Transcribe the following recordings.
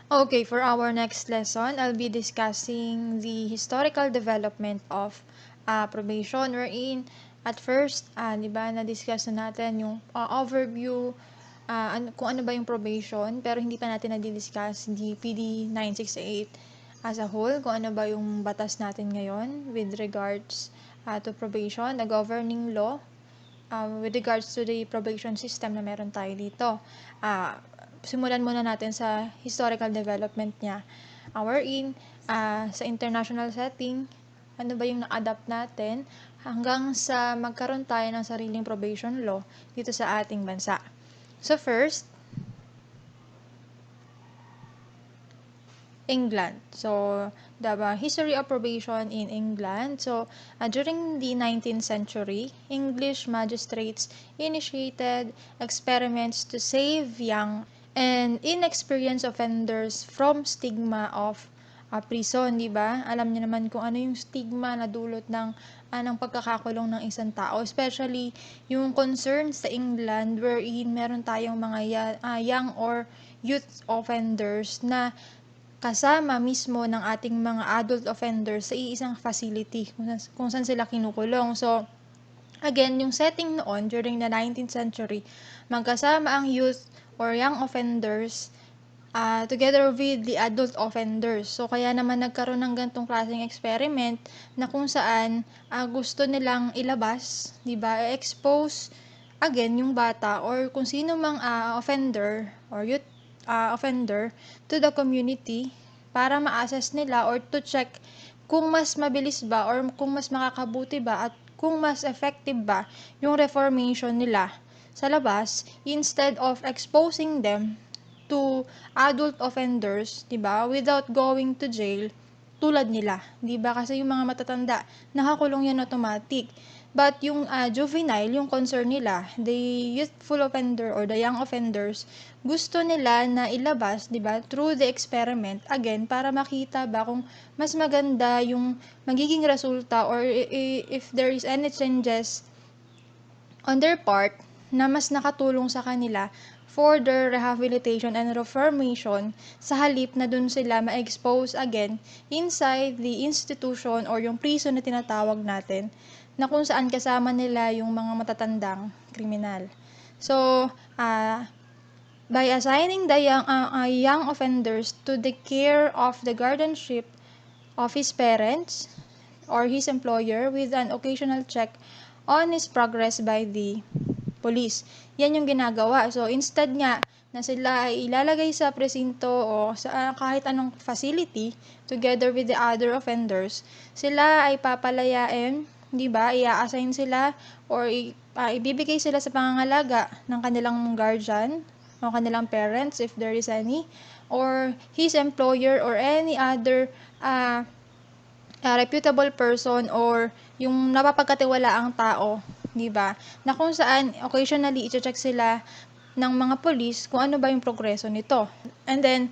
Okay, for our next lesson, I'll be discussing the historical development of probation, wherein at first, di ba, na-discuss na natin yung overview, kung ano ba yung probation, pero hindi pa natin na-discuss the PD 968 as a whole, kung ano ba yung batas natin ngayon with regards to probation, the governing law, with regards to the probation system na meron tayo dito. Simulan muna natin sa historical development niya. Wherein, sa international setting, ano ba yung na-adapt natin hanggang sa magkaroon tayo ng sariling probation law dito sa ating bansa. So first, England. So, the history of probation in England. So, during the 19th century, English magistrates initiated experiments to save young and inexperienced offenders from stigma of prison, di ba? Alam niyo naman kung ano yung stigma na dulot ng pagkakakulong ng isang tao, especially yung concerns sa England wherein meron tayong mga young or youth offenders na kasama mismo ng ating mga adult offenders sa iisang facility kung saan sila kinukulong. So, again, yung setting noon during the 19th century, magkasama ang youth or young offenders together with the adult offenders. So, kaya naman nagkaroon ng ganitong klaseng experiment na kung saan gusto nilang ilabas, di ba, expose again yung bata or kung sino mang offender or youth offender to the community para ma-assess nila or to check kung mas mabilis ba or kung mas makakabuti ba at kung mas effective ba yung reformation nila sa labas instead of exposing them to adult offenders, 'di ba? Without going to jail tulad nila, 'di ba? Kasi yung mga matatanda, nakakulong yan automatic. But yung juvenile, yung concern nila, the youthful offender or the young offenders, gusto nila na ilabas, 'di ba? Through the experiment again para makita ba kung mas maganda yung magiging resulta or if there is any changes on their part na mas nakatulong sa kanila for their rehabilitation and reformation sa halip na dun sila ma-expose again inside the institution or yung prison na tinatawag natin na kung saan kasama nila yung mga matatandang kriminal. So, by assigning the young offenders to the care of the guardianship of his parents or his employer with an occasional check on his progress by the police. Yan yung ginagawa. So, instead nga na sila ay ilalagay sa presinto o sa kahit anong facility together with the other offenders, sila ay papalayain, di ba? I-assign sila or ibibigay sila sa pangangalaga ng kanilang guardian o kanilang parents if there is any or his employer or any other reputable person or yung napapagkatiwalaang tao, 'di ba? Na kung saan occasionally i-check sila ng mga police kung ano ba yung progreso nito. And then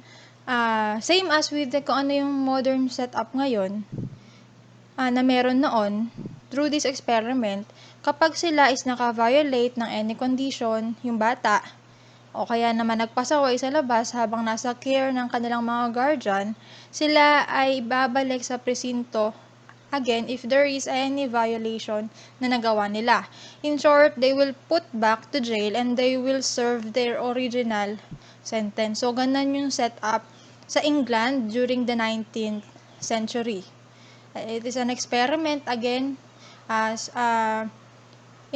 same as with kung ano yung modern setup ngayon na meron noon through this experiment, kapag sila is naka-violate ng any condition, yung bata, o kaya naman nagpasaway sa labas habang nasa care ng kanilang mga guardian, sila ay babalik sa presinto again if there is any violation na nagawa nila. In short, they will put back to jail and they will serve their original sentence. So, ganun yung setup sa England during the 19th century. It is an experiment again as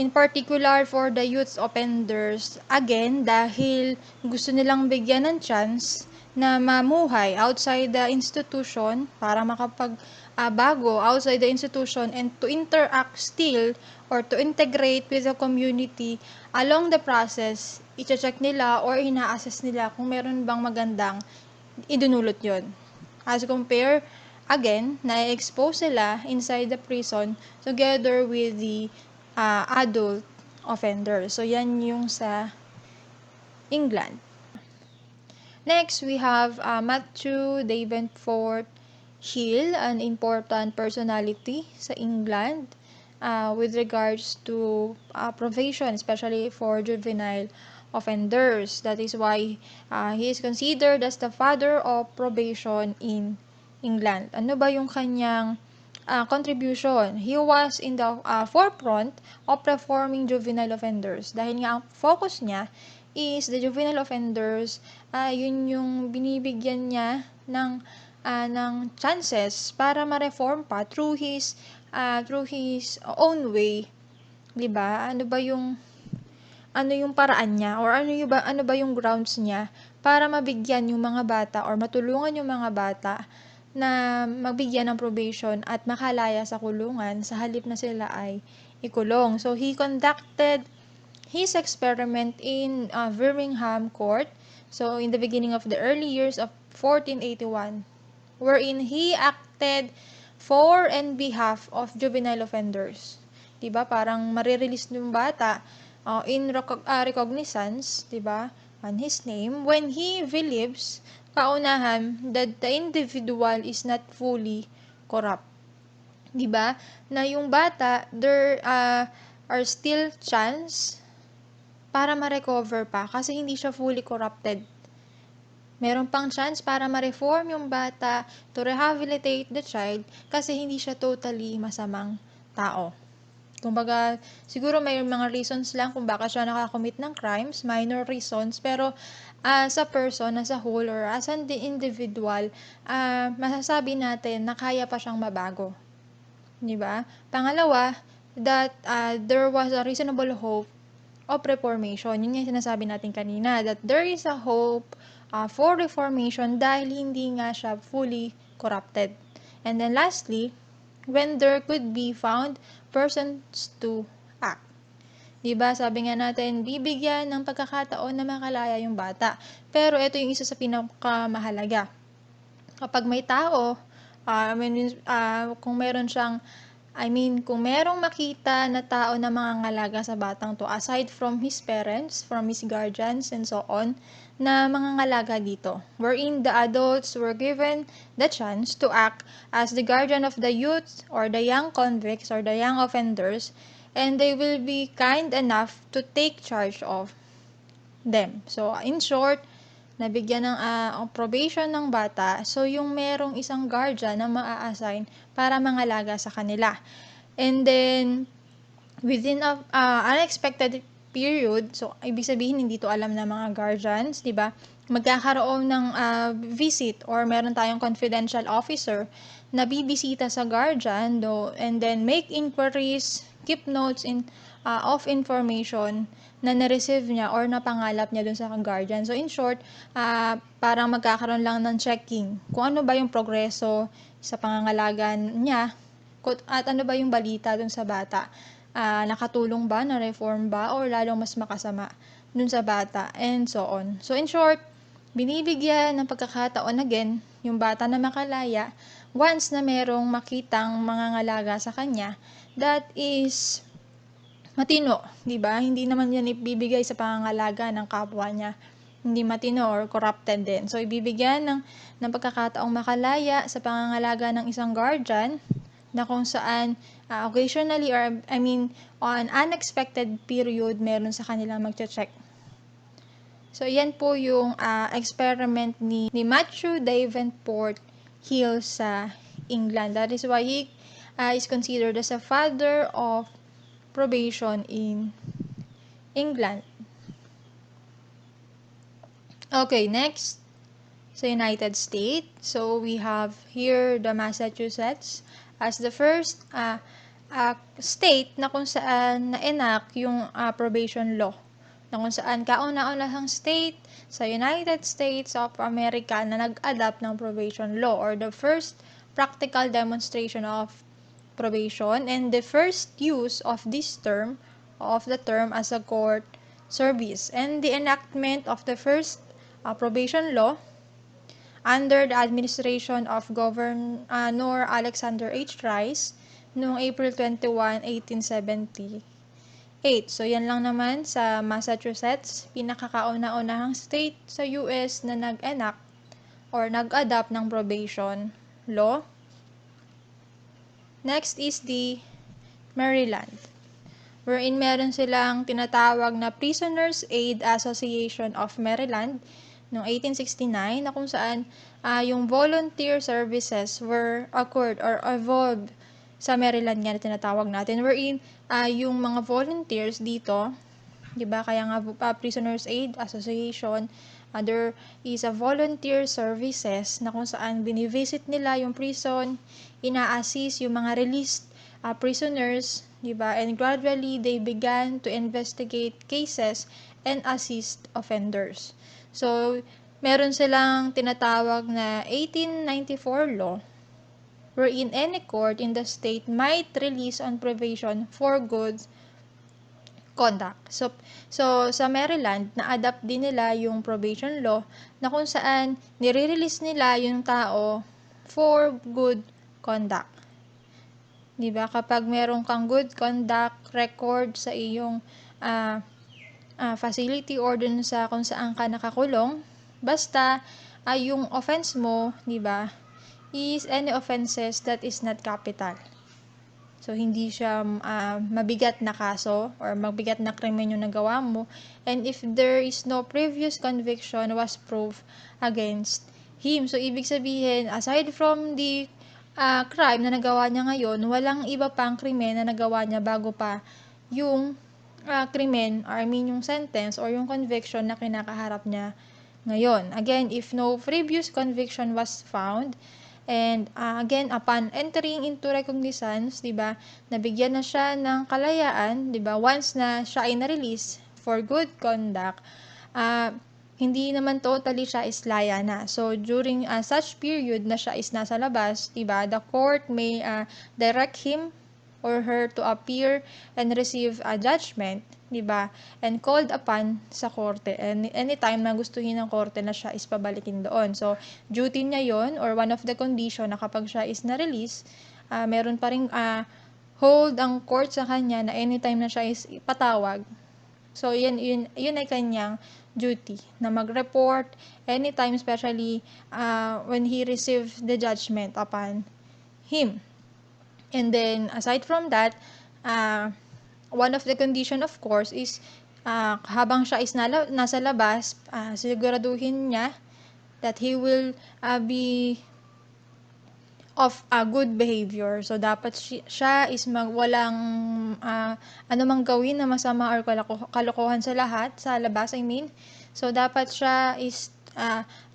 in particular for the youth offenders, again, dahil gusto nilang bigyan ng chance na mamuhay outside the institution para makapagbago outside the institution and to interact still or to integrate with the community along the process, i-check nila or ina-assess nila kung meron bang magandang idunulot yon. As compare, again, na-expose sila inside the prison together with the adult offender. So, yan yung sa England. Next, we have Matthew Davenport Hill, an important personality sa England with regards to probation, especially for juvenile offenders. That is why he is considered as the father of probation in England. Ano ba yung kanyang contribution? He was in the forefront of reforming juvenile offenders. Dahil nga ang focus niya is the juvenile offenders, yun yung binibigyan niya ng chances para ma-reform pa through his own way, 'di ba? Ano yung paraan niya or ano ba yung grounds niya para mabigyan yung mga bata or matulungan yung mga bata na magbigyan ng probation at makalaya sa kulungan sa halip na sila ay ikulong. So he conducted his experiment in Birmingham court, so in the beginning of the early years of 1481, wherein he acted for and behalf of juvenile offenders. Diba? Parang marirelease ng bata in recognizance, diba, on his name when he believes kaunahan that the individual is not fully corrupt. Diba? Na yung bata, there are still chance para ma-recover pa kasi hindi siya fully corrupted. Meron pang chance para ma-reform yung bata, to rehabilitate the child kasi hindi siya totally masamang tao. Kumbaga, siguro may mga reasons lang kung bakit siya nakakommit ng crimes, minor reasons, pero as a person, as a whole, or as an individual, masasabi natin na kaya pa siyang mabago. Diba? Pangalawa, that there was a reasonable hope of reformation. Yun yung sinasabi natin kanina, that there is a hope for reformation dahil hindi nga siya fully corrupted. And then lastly, when there could be found persons to act. Diba? Sabi nga natin, bibigyan ng pagkakataon na makalaya yung bata. Pero ito yung isa sa pinakamahalaga. Kapag may tao, kung merong makita na tao na mangangalaga sa batang to, aside from his parents, from his guardians, and so on, na mangangalaga dito, wherein the adults were given the chance to act as the guardian of the youth or the young convicts or the young offenders, and they will be kind enough to take charge of them. So, in short, nabigyan ng probation ng bata, so yung merong isang guardian na maa-assign para mangalaga sa kanila. And then, within unexpected period, so ibig sabihin hindi to alam ng mga guardians, 'di ba? Magkakaroon ng visit or meron tayong confidential officer na bibisita sa guardian and then make inquiries, keep notes of information na na-receive niya or napangalap niya dun sa guardian. So in short, parang magkakaroon lang ng checking kung ano ba yung progreso sa pangangalagan niya at ano ba yung balita dun sa bata. Nakatulong ba, na-reform ba, or lalong mas makasama dun sa bata, and so on. So, in short, binibigyan ng pagkakataon again yung bata na makalaya once na merong makitang mangangalaga sa kanya that is matino, di ba? Hindi naman yan ibibigay sa pangangalaga ng kapwa niya. Hindi matino or corrupted din. So, ibibigyan ng pagkakataong makalaya sa pangangalaga ng isang guardian na kung saan occasionally or on unexpected period meron sa kanilang magche-check. So yan po yung experiment ni Matthew Davenport Hill sa England. That is why he is considered as a father of probation in England. Okay, next sa United States. So we have here the Massachusetts as the first state na kung saan na-enact yung probation law. Na kung saan kauna-unahang state sa United States of America na nag-adapt ng probation law, or the first practical demonstration of probation and the first use of this term, of the term as a court service. And the enactment of the first probation law under the administration of Governor Alexander H. Rice noong April 21, 1878. So, yan lang naman sa Massachusetts, pinakakauna-unahang state sa US na nag-enact or nag-adapt ng probation law. Next is the Maryland. wherein meron silang tinatawag na Prisoners Aid Association of Maryland noong 1869 na kung saan yung volunteer services were occurred or evolved sa Maryland nga na tinatawag natin, wherein yung mga volunteers dito, di ba, kaya nga Prisoners Aid Association, there is a volunteer services na kung saan binivisit nila yung prison, ina-assist yung mga released prisoners, di ba, and gradually they began to investigate cases and assist offenders. So, meron silang tinatawag na 1894 law wherein any court in the state might release on probation for good conduct. So sa Maryland, na-adapt din nila yung probation law na kung saan nire-release nila yung tao for good conduct. Diba? Kapag meron kang good conduct record sa iyong facility or dun sa kung saan ka nakakulong, basta yung offense mo, diba, is any offenses that is not capital. So, hindi siya mabigat na kaso or mabigat na krimen yung nagawa mo. And if there is no previous conviction was proved against him. So, ibig sabihin, aside from the crime na nagawa niya ngayon, walang iba pang krimen na nagawa niya bago pa yung krimen, or I mean yung sentence or yung conviction na kinakaharap niya ngayon. Again, if no previous conviction was found, and again, upon entering into recognizance, diba, nabigyan na siya ng kalayaan, diba, once na siya ay na-release for good conduct, hindi naman totally siya is laya na. So, during such period na siya is nasa labas, diba, the court may direct him or her to appear and receive a judgment, diba, and called upon sa korte, and anytime na gustuhin ng korte na siya is pabalikin doon. So, duty niya yon or one of the condition na kapag siya is na-release, meron pa ring hold ang court sa kanya na anytime na siya is patawag. So, yun ay kanyang duty na mag-report anytime, especially when he received the judgment upon him. And then, aside from that, one of the condition, of course, is habang siya is nasa labas, siguraduhin niya that he will be of a good behavior. So, dapat siya is walang anumang gawin na masama or kalokohan sa labas, I mean. So, dapat siya is,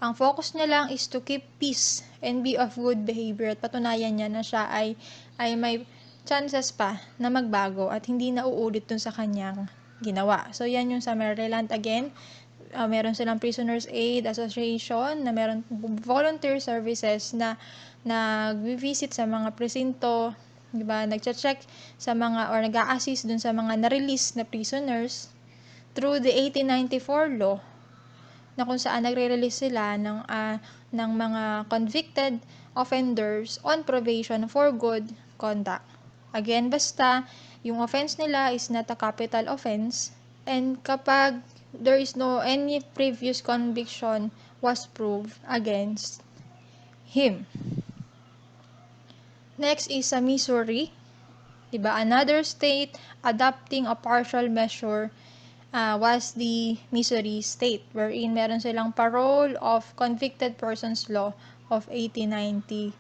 ang focus niya lang is to keep peace and be of good behavior at patunayan niya na siya ay may chances pa na magbago at hindi na uulit dun sa kanyang ginawa. So, yan yung sa Maryland. Again, meron silang Prisoners Aid Association na meron volunteer services na nag-visit sa mga presinto, diba? Nag-check sa mga or nag-a-assist dun sa mga na-release na prisoners through the 1894 law na kung saan nagre-release sila ng mga convicted offenders on probation for good conduct. Again, basta yung offense nila is not a capital offense, and kapag there is no any previous conviction was proved against him. Next is sa Missouri. Diba? Another state adopting a partial measure was the Missouri state, wherein meron silang parole of convicted persons law of 1897.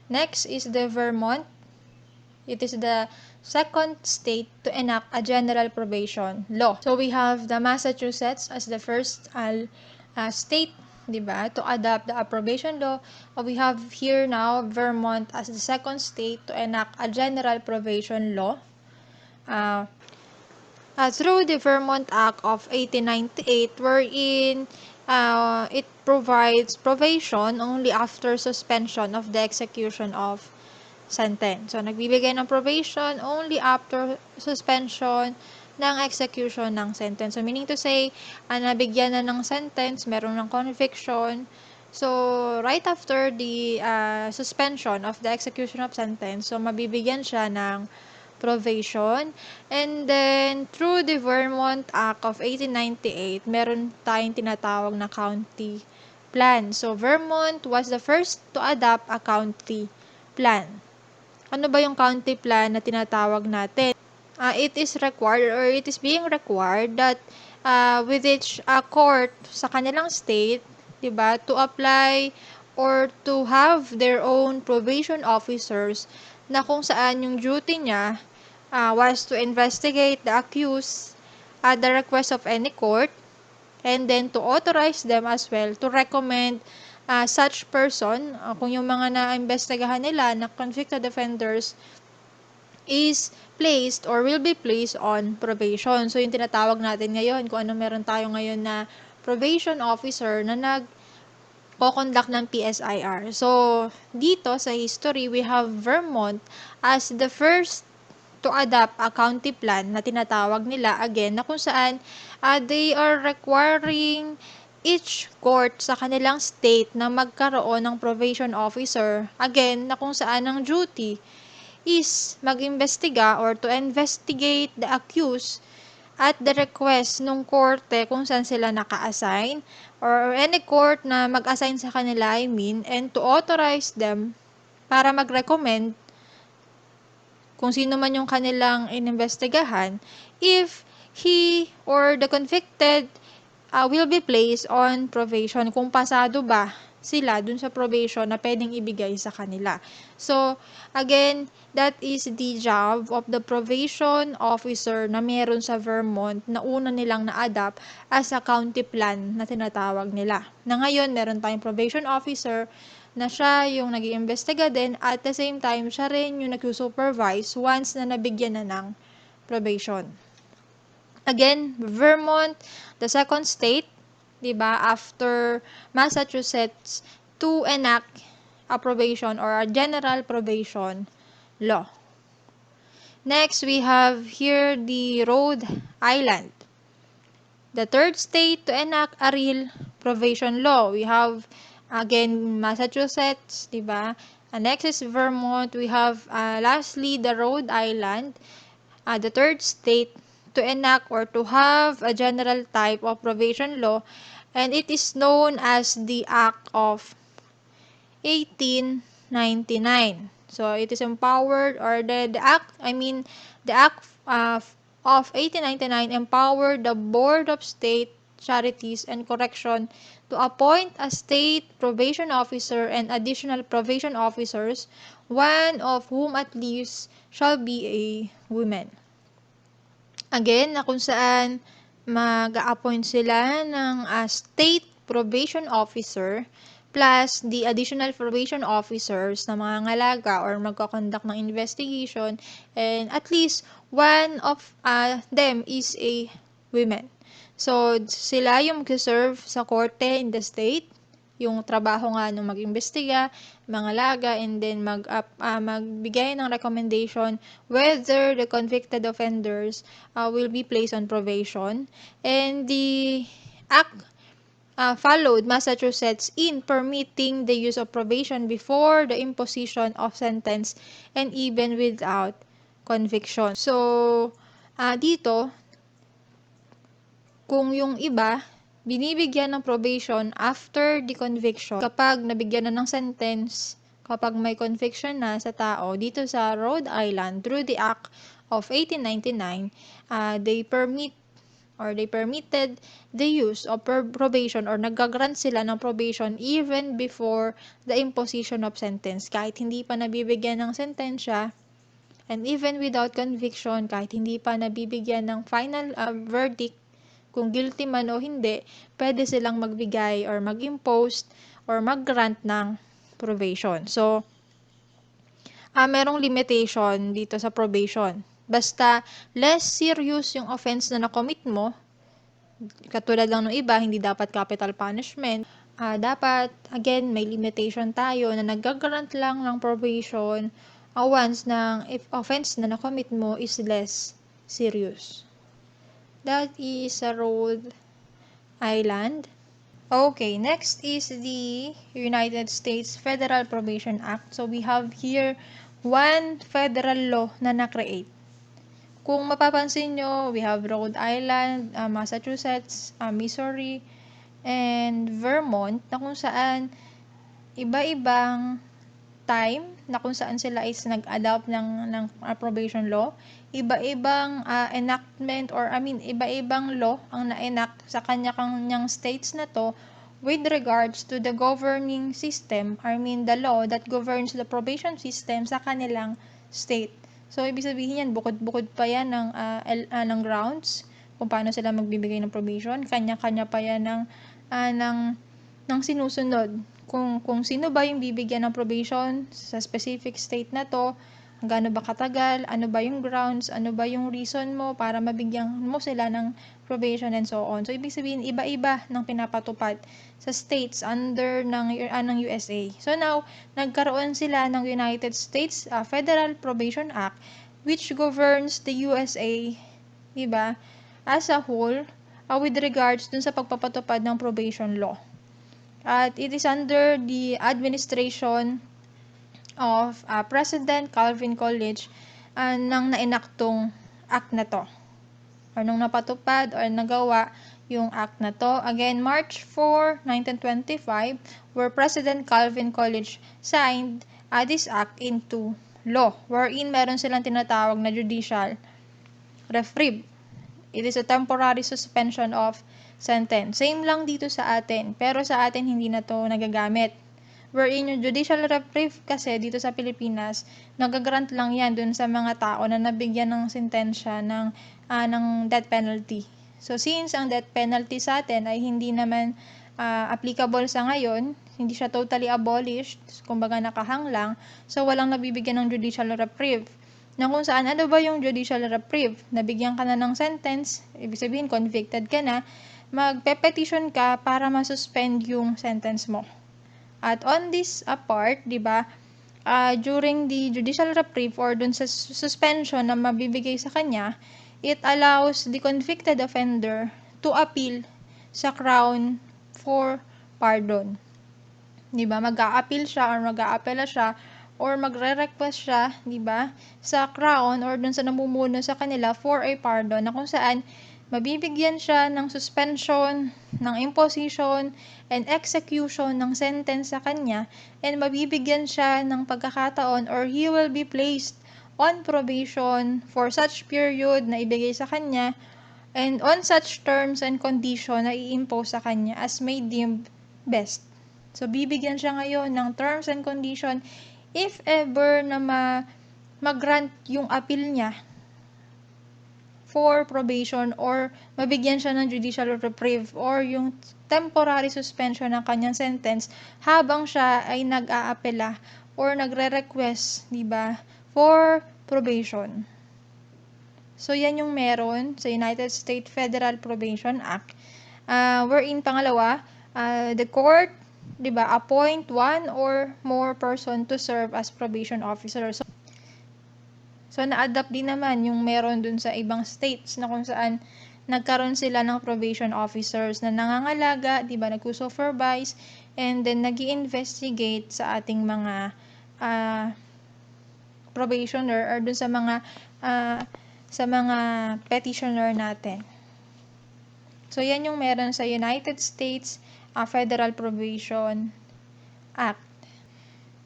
Next is the Vermont. It is the second state to enact a general probation law. So we have the Massachusetts as the first state, diba, to adopt the probation law. We have here now Vermont as the second state to enact a general probation law. Through the Vermont Act of 1898, wherein it provides probation only after suspension of the execution of sentence. So, nagbibigay ng probation only after suspension ng execution ng sentence. So, meaning to say, nabigyan na ng sentence, meron ng conviction. So, right after the suspension of the execution of sentence, so mabibigyan siya ng probation. And then, through the Vermont Act of 1898, meron tayong tinatawag na county plan. So, Vermont was the first to adopt a county plan. Ano ba yung county plan na tinatawag natin? It is required or it is being required that with each court sa kanilang state, 'di ba, to apply or to have their own probation officers na kung saan yung duty niya was to investigate the accused at the request of any court, and then to authorize them as well to recommend such person, kung yung mga na-investigahan nila na convicted offenders is placed or will be placed on probation. So, yung tinatawag natin ngayon, kung ano meron tayo ngayon na probation officer na nag-conduct ng PSIR. So, dito sa history, we have Vermont as the first to adopt a county plan na tinatawag nila again, na kung saan they are requiring each court sa kanilang state na magkaroon ng probation officer, again, na kung saan ang duty is mag-imbestiga or to investigate the accused at the request ng korte kung saan sila naka-assign or any court na mag-assign sa kanila, and to authorize them para mag-recommend kung sino man yung kanilang inimbestigahan if he or the convicted will be placed on probation, kung pasado ba sila dun sa probation na pwedeng ibigay sa kanila. So, again, that is the job of the probation officer na meron sa Vermont na una nilang na-adapt as a county plan na tinatawag nila. Na ngayon, meron tayong probation officer na siya yung nag-iimbestiga din, at the same time, siya rin yung nag-supervise once na nabigyan na ng probation. Again, Vermont, the second state, 'di ba, after Massachusetts to enact a probation or a general probation law. Next, we have here the Rhode Island, the third state to enact a real probation law. We have again Massachusetts, 'di ba? Next is Vermont. We have lastly the Rhode Island, the third state to enact or to have a general type of probation law, and it is known as the Act of 1899. So, it is empowered, or the Act of 1899 empowered the Board of State Charities and Correction to appoint a state probation officer and additional probation officers, one of whom at least shall be a woman. Again, na kung saan mag-a-appoint sila ng state probation officer plus the additional probation officers na mga ngalaga or magkakonduct ng investigation, and at least one of them is a woman. So, sila yung mag-serve sa korte in the state, yung trabaho nga nung mag-imbestiga, mangalaga, and then magbigay ng recommendation whether the convicted offenders will be placed on probation. And the act followed Massachusetts in permitting the use of probation before the imposition of sentence and even without conviction. So, dito, kung yung iba binibigyan ng probation after the conviction, kapag nabigyan na ng sentence, kapag may conviction na sa tao, dito sa Rhode Island, through the Act of 1899, they permitted the use of probation, or nagagrant sila ng probation even before the imposition of sentence. Kahit hindi pa nabibigyan ng sentensya, and even without conviction, kahit hindi pa nabibigyan ng final verdict, kung guilty man o hindi, pwede silang magbigay or mag-impose or mag-grant ng probation. So, merong limitation dito sa probation. Basta less serious yung offense na na-commit mo, katulad lang ng iba, hindi dapat capital punishment. Dapat, again, may limitation tayo na nag-grant lang ng probation once na if offense na na-commit mo is less serious. That is a Rhode Island. Okay, next is the United States Federal Probation Act. So, we have here one federal law na na-create. Kung mapapansin nyo, we have Rhode Island, Massachusetts, Missouri, and Vermont, na kung saan iba-ibang time na kung saan sila is nag-adopt ng probation law, iba-ibang enactment or iba-ibang law ang na-enact sa kanya-kanyang states na to with regards to the governing system, the law that governs the probation system sa kanilang state. So, ibig sabihin yan, bukod-bukod pa yan ng grounds kung paano sila magbibigay ng probation. Kanya-kanya pa yan ng sinusunod. Kung sino ba yung bibigyan ng probation sa specific state na to, gaano ba katagal, ano ba yung grounds, ano ba yung reason mo para mabigyan mo sila ng probation and so on. So, ibig sabihin, iba-iba ng pinapatupad sa states under ng USA. So, now, nagkaroon sila ng United States Federal Probation Act which governs the USA, diba, as a whole with regards dun sa pagpapatupad ng probation law. At it is under the administration of President Calvin Coolidge nang naenaktong act na to. Or nung napatupad or nagawa yung act na to. Again, March 4, 1925, where President Calvin Coolidge signed this act into law, wherein meron silang tinatawag na judicial reprieve. It is a temporary suspension of sentence. Same lang dito sa atin, pero sa atin hindi na to nagagamit. Wherein yung judicial reprieve kasi dito sa Pilipinas, nagagrant lang yan dun sa mga tao na nabigyan ng sentensya ng death penalty. So, since ang death penalty sa atin ay hindi naman applicable sa ngayon, hindi siya totally abolished, kumbaga nakahang lang, so walang nabibigyan ng judicial reprieve. Na kung saan, ano ba yung judicial reprieve? Nabigyan ka na ng sentence, ibig sabihin convicted ka na, magpe-petition ka para masuspend yung sentence mo. At on this part, di ba, during the judicial reprieve or dun sa suspension na mabibigay sa kanya, it allows the convicted offender to appeal sa Crown for pardon. Di ba? Mag-a-appeal siya or mag-a-appela siya or magre-request siya, di ba, sa Crown or dun sa namumuno sa kanila for a pardon na kung saan mabibigyan siya ng suspension, ng imposition, and execution ng sentence sa kanya, and mabibigyan siya ng pagkakataon or he will be placed on probation for such period na ibigay sa kanya, and on such terms and condition na i-impose sa kanya as may deemed best. So, bibigyan siya ngayon ng terms and condition if ever na mag-grant yung appeal niya for probation or mabigyan siya ng judicial reprieve or yung temporary suspension ng kanyang sentence habang siya ay nag-aapela or nagre-request, di ba, for probation. So, yan yung meron sa United States Federal Probation Act. Wherein, pangalawa, the court, di ba, appoint one or more person to serve as probation officer. So, na-adapt din naman yung meron dun sa ibang states na kung saan nagkaroon sila ng probation officers na nangangalaga, di ba, nagsusupervise, and then nag-i-investigate sa ating mga probationer or dun sa mga petitioner natin. So, yan yung meron sa United States Federal Probation Act.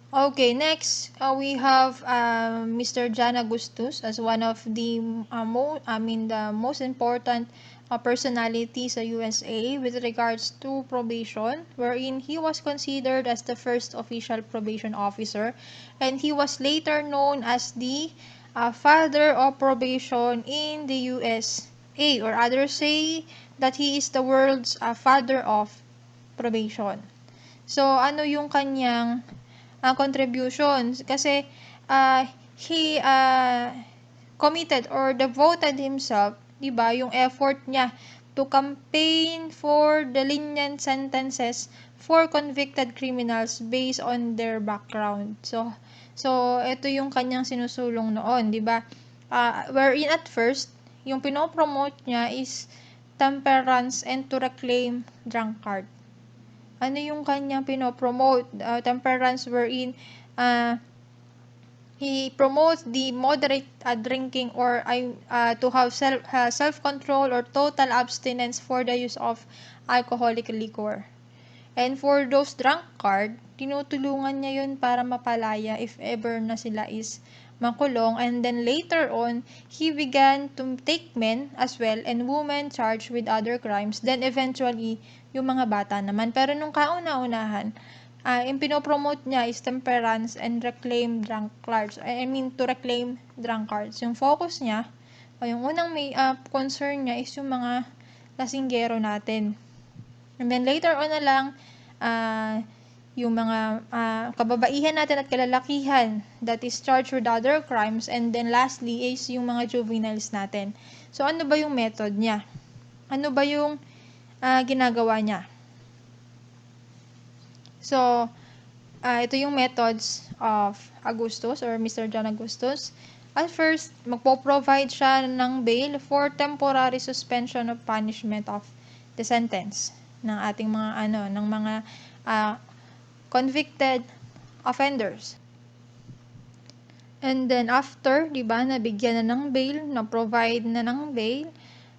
Okay, next we have Mr. John Augustus as one of the the most important personality sa USA with regards to probation, wherein he was considered as the first official probation officer, and he was later known as the father of probation in the USA, or others say that he is the world's father of probation. So, ano yung kanyang contributions? Kasi he committed or devoted himself, di ba, yung effort niya to campaign for the lenient sentences for convicted criminals based on their background. So ito yung kanyang sinusulong noon, di ba? Wherein at first, yung pinopromote niya is temperance and to reclaim drunkard. Ano yung kanyang pinopromote? Temperance, wherein he promotes the moderate drinking or to have self-control or total abstinence for the use of alcoholic liquor. And for those drunkard, tinutulungan niya yun para mapalaya if ever na sila is makulong. And then later on, he began to take men as well and women charged with other crimes. Then eventually, yung mga bata naman. Pero nung kauna-unahan, yung pinopromote niya is temperance and reclaim drunkards. I mean, to reclaim drunkards. Yung focus niya, o yung unang may concern niya is yung mga lasinggero natin. And then later on na lang, yung mga kababaihan natin at kalalakihan that is charged with other crimes. And then lastly is yung mga juveniles natin. So ano ba yung method niya? Ano ba yung ginagawa niya? So, ito yung methods of Augustus or Mr. John Augustus. At first, magpo-provide siya ng bail for temporary suspension of punishment of the sentence ng ating mga ng mga convicted offenders. And then after, 'di ba, nabigyan na ng bail, na-provide na ng bail,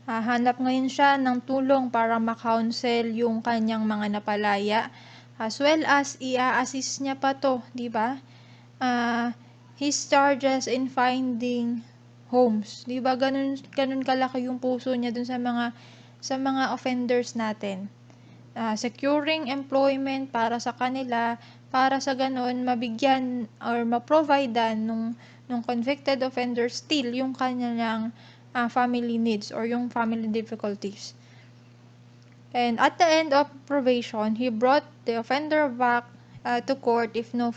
hanap ngayon siya ng tulong para ma-counsel yung kanyang mga napalaya. As well as i-assist niya pa to, 'di ba? His charges in finding homes. 'Di ba? Ganun kalaki yung puso niya dun sa mga offenders natin. Securing employment para sa kanila, para sa ganun mabigyan or ma-providean nung convicted offender still yung kanilang family needs or yung family difficulties. And at the end of probation, he brought the offender back to court if no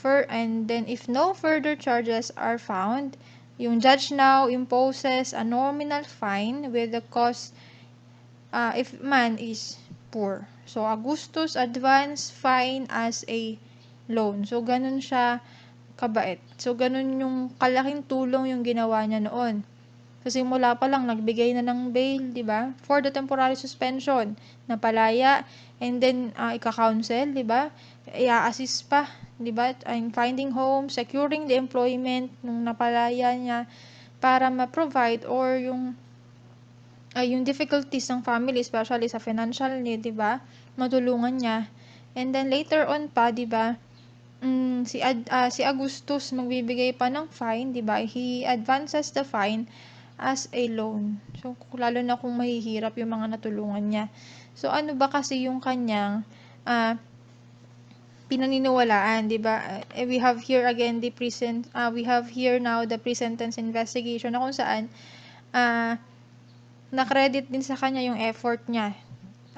further charges are found. Yung judge now imposes a nominal fine with the cost if man is poor. So Augustus advanced fine as a loan. So ganun siya kabait. So ganun yung kalaking tulong yung ginawa niya noon. Kasi mula pa lang nagbigay na ng bail, 'di ba? For the temporary suspension, napalaya, and then ika-counsel, 'di ba? I-assist pa, 'di ba? In finding home, securing the employment nung napalaya niya para ma-provide or yung difficulties ng family, especially sa financial need, 'di ba? Matulungan niya. And then later on pa, 'di ba? Si Augustus magbibigay pa ng fine, 'di ba? He advances the fine as a loan. So, lalo na kung mahihirap yung mga natulungan niya. So, ano ba kasi yung kanyang pinaniniwalaan, di ba? We have here again we have here now the pre-sentence investigation na kung saan na-credit din sa kanya yung effort niya.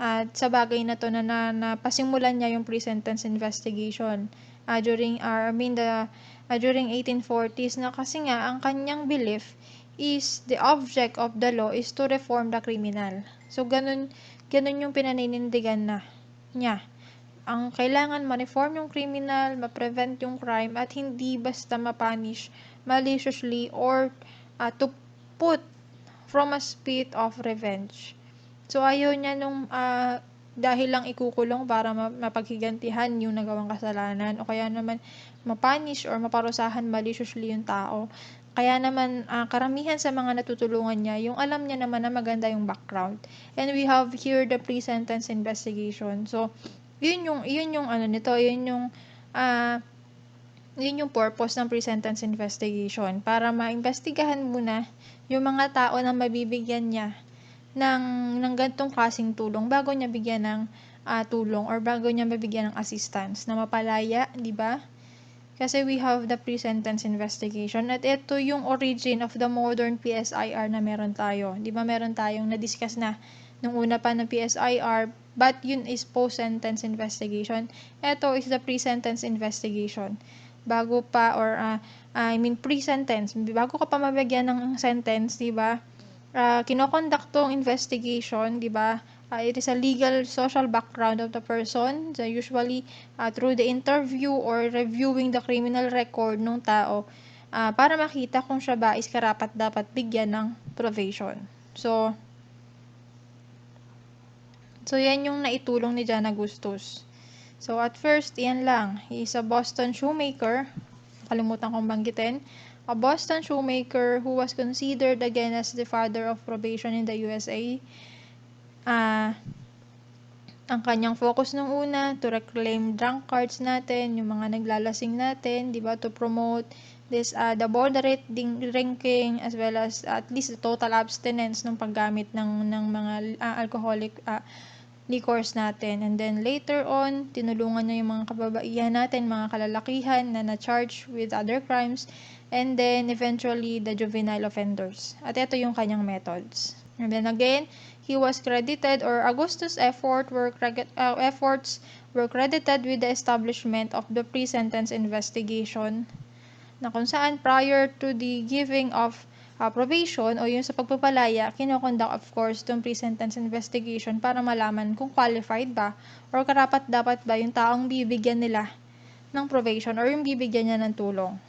At sa bagay na to na pasimulan niya yung pre-sentence investigation during 1840s na kasi nga ang kanyang belief is the object of the law is to reform the criminal. So, ganun yung pinaninindigan niya. Ang kailangan ma-reform yung criminal, ma-prevent yung crime, at hindi basta ma-punish maliciously or to put from a spirit of revenge. So, ayaw niya nung dahil lang ikukulong para mapaghigantihan yung nagawang kasalanan o kaya naman ma-punish or maparusahan maliciously yung tao. Kaya naman, karamihan sa mga natutulungan niya, yung alam niya naman na maganda yung background. And we have here the pre-sentence investigation. So, yun yung purpose ng pre-sentence investigation. Para maimbestigahan muna yung mga tao na mabibigyan niya ng ganitong klaseng tulong bago niya bigyan ng tulong or bago niya mabigyan ng assistance na mapalaya, di ba? Kasi we have the pre-sentence investigation at ito yung origin of the modern PSIR na meron tayo. Di ba meron tayong na-discuss na nung una pa ng PSIR, but yun is post-sentence investigation. Ito is the pre-sentence investigation. Bago pa pre-sentence, bago ka pa mabigyan ng sentence, di ba? Kinoconduct tong investigation, di ba? It is a legal social background of the person, so usually through the interview or reviewing the criminal record ng tao para makita kung siya ba is karapat dapat bigyan ng probation. So yan yung naitulong ni John Augustus. So at first, yan lang. He is a Boston shoemaker. Kalimutan kong banggitin. A Boston shoemaker who was considered again as the father of probation in the USA. Ang kanyang focus nung una, to reclaim drunkards natin, yung mga naglalasing natin, di ba, to promote this, the moderate drinking, as well as at least the total abstinence ng paggamit ng mga alcoholic liquors natin. And then later on, tinulungan niya yung mga kababaihan natin, mga kalalakihan na na-charge with other crimes, and then eventually the juvenile offenders. At ito yung kanyang methods. And then again, he was credited, or Augustus' efforts were credited with the establishment of the pre-sentence investigation, na kung saan prior to the giving of probation o yung sa pagpapalaya, kinoconduct of course itong pre-sentence investigation para malaman kung qualified ba or karapat-dapat ba yung taong bibigyan nila ng probation or yung bibigyan niya ng tulong.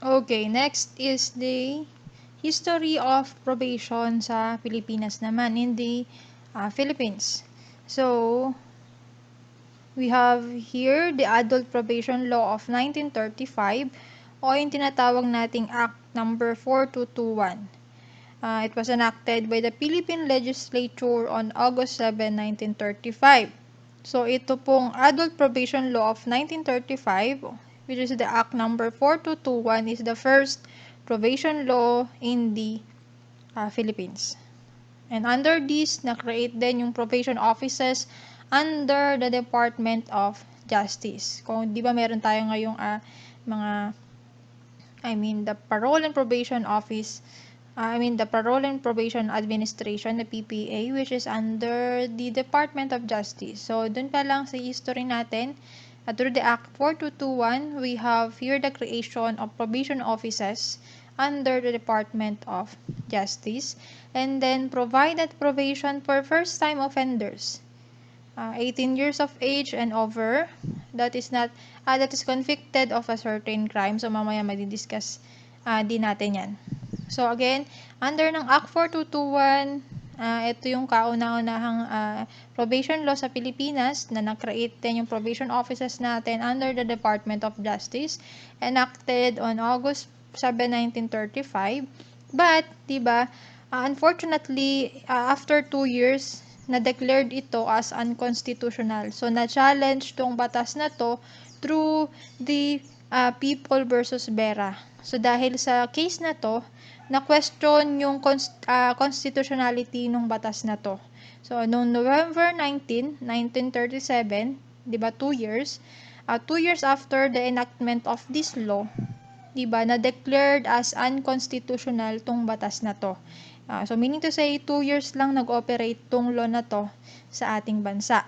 Okay, next is the history of probation sa Pilipinas naman, in the Philippines. So, we have here the Adult Probation Law of 1935 o yung tinatawag nating Act number 4221. It was enacted by the Philippine Legislature on August 7, 1935. So, ito pong Adult Probation Law of 1935, which is the Act number 4221, is the first probation law in the Philippines. And under this, na-create din yung probation offices under the Department of Justice. Kung di ba meron tayo ngayong the Parole and Probation Office, the Parole and Probation Administration, the PPA, which is under the Department of Justice. So, dun pa lang sa history natin, through the Act 4221, we have here the creation of probation offices under the Department of Justice, and then provided probation for first-time offenders, 18 years of age and over, that is convicted of a certain crime. So, mamaya madidiscuss din natin yan. So, again, under ng Act 4221, ito yung kauna-unahang probation law sa Pilipinas na na-create din yung probation offices natin under the Department of Justice, enacted on August 7, 1935. But, diba, unfortunately, after 2 years, na-declared ito as unconstitutional. So, na-challenge tong batas na to through the People versus VERA. So, dahil sa case na to, na-question yung constitutionality ng batas na to. So, noong November 19, 1937, diba, 2 years, 2 years after the enactment of this law, diba, na-declared as unconstitutional tong batas na to. So, meaning to say, 2 years lang nag-operate tong law na to sa ating bansa.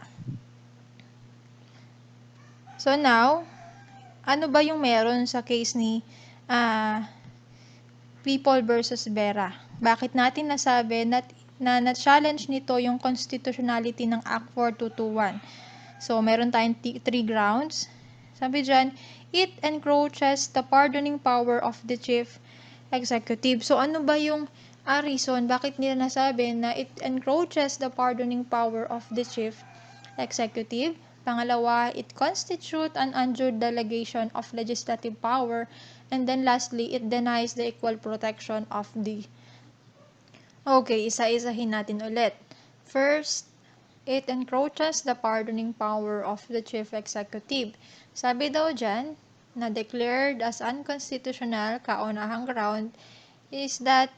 So, now, ano ba yung meron sa case ni People versus VERA? Bakit natin nasabi na na-challenge nito yung constitutionality ng Act 4221? So, meron tayong 3 grounds. Sabi dyan, it encroaches the pardoning power of the chief executive. So, ano ba yung reason bakit nila nasabi na it encroaches the pardoning power of the chief executive? Pangalawa, it constitutes an undue delegation of legislative power. And then lastly, it denies the equal protection of the... Okay, isa-isahin natin ulit. First, it encroaches the pardoning power of the chief executive. Sabi daw dyan, na declared as unconstitutional, kaunahang ground, is that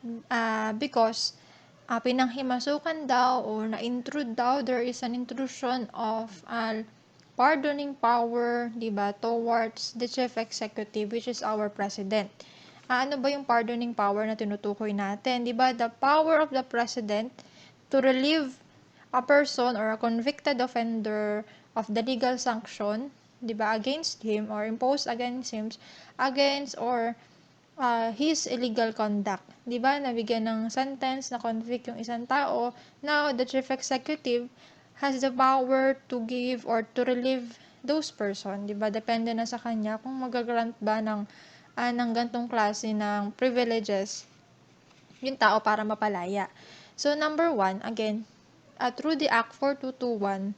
because pinanghimasukan daw or na-intrude daw, there is an intrusion of pardoning power, diba, towards the chief executive, which is our president. Ano ba yung pardoning power na tinutukoy natin? Diba, the power of the president to relieve a person or a convicted offender of the legal sanction, diba, against him or imposed against him, against or his illegal conduct. Diba, nabigyan ng sentence na convict yung isang tao. Now, the chief executive has the power to give or to relieve those person. Diba, depende na sa kanya kung magagrant ba ng gantong klase ng privileges yung tao para mapalaya. So, number 1, again, through the Act 4221,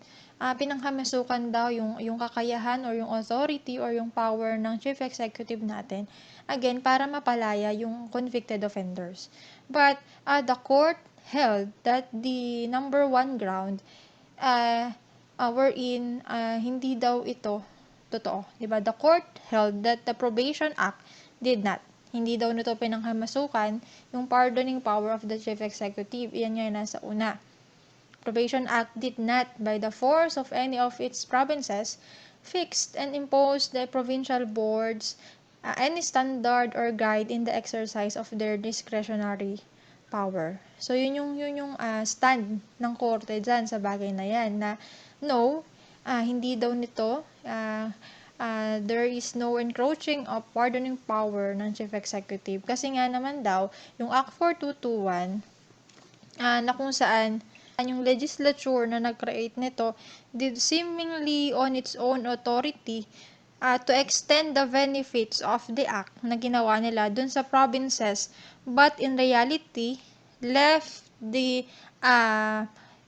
pinanghamasukan daw yung kakayahan or yung authority or yung power ng chief executive natin, again, para mapalaya yung convicted offenders. But the court held that the number 1 ground wherein hindi daw ito totoo. Diba? The court held that the Probation Act did not. Hindi daw nito pinanghamasukan yung pardoning power of the Chief Executive. Iyan nga yung nasa una. Probation Act did not, by the force of any of its provinces, fixed and imposed the provincial boards any standard or guide in the exercise of their discretionary power. So, yun yung stand ng korte dyan sa bagay na yan, na no, hindi daw nito, there is no encroaching of pardoning power ng Chief Executive. Kasi nga naman daw, yung Act 4221, na kung saan yung legislature na nag-create nito did seemingly on its own authority to extend the benefits of the act na ginawa nila dun sa provinces, but in reality left the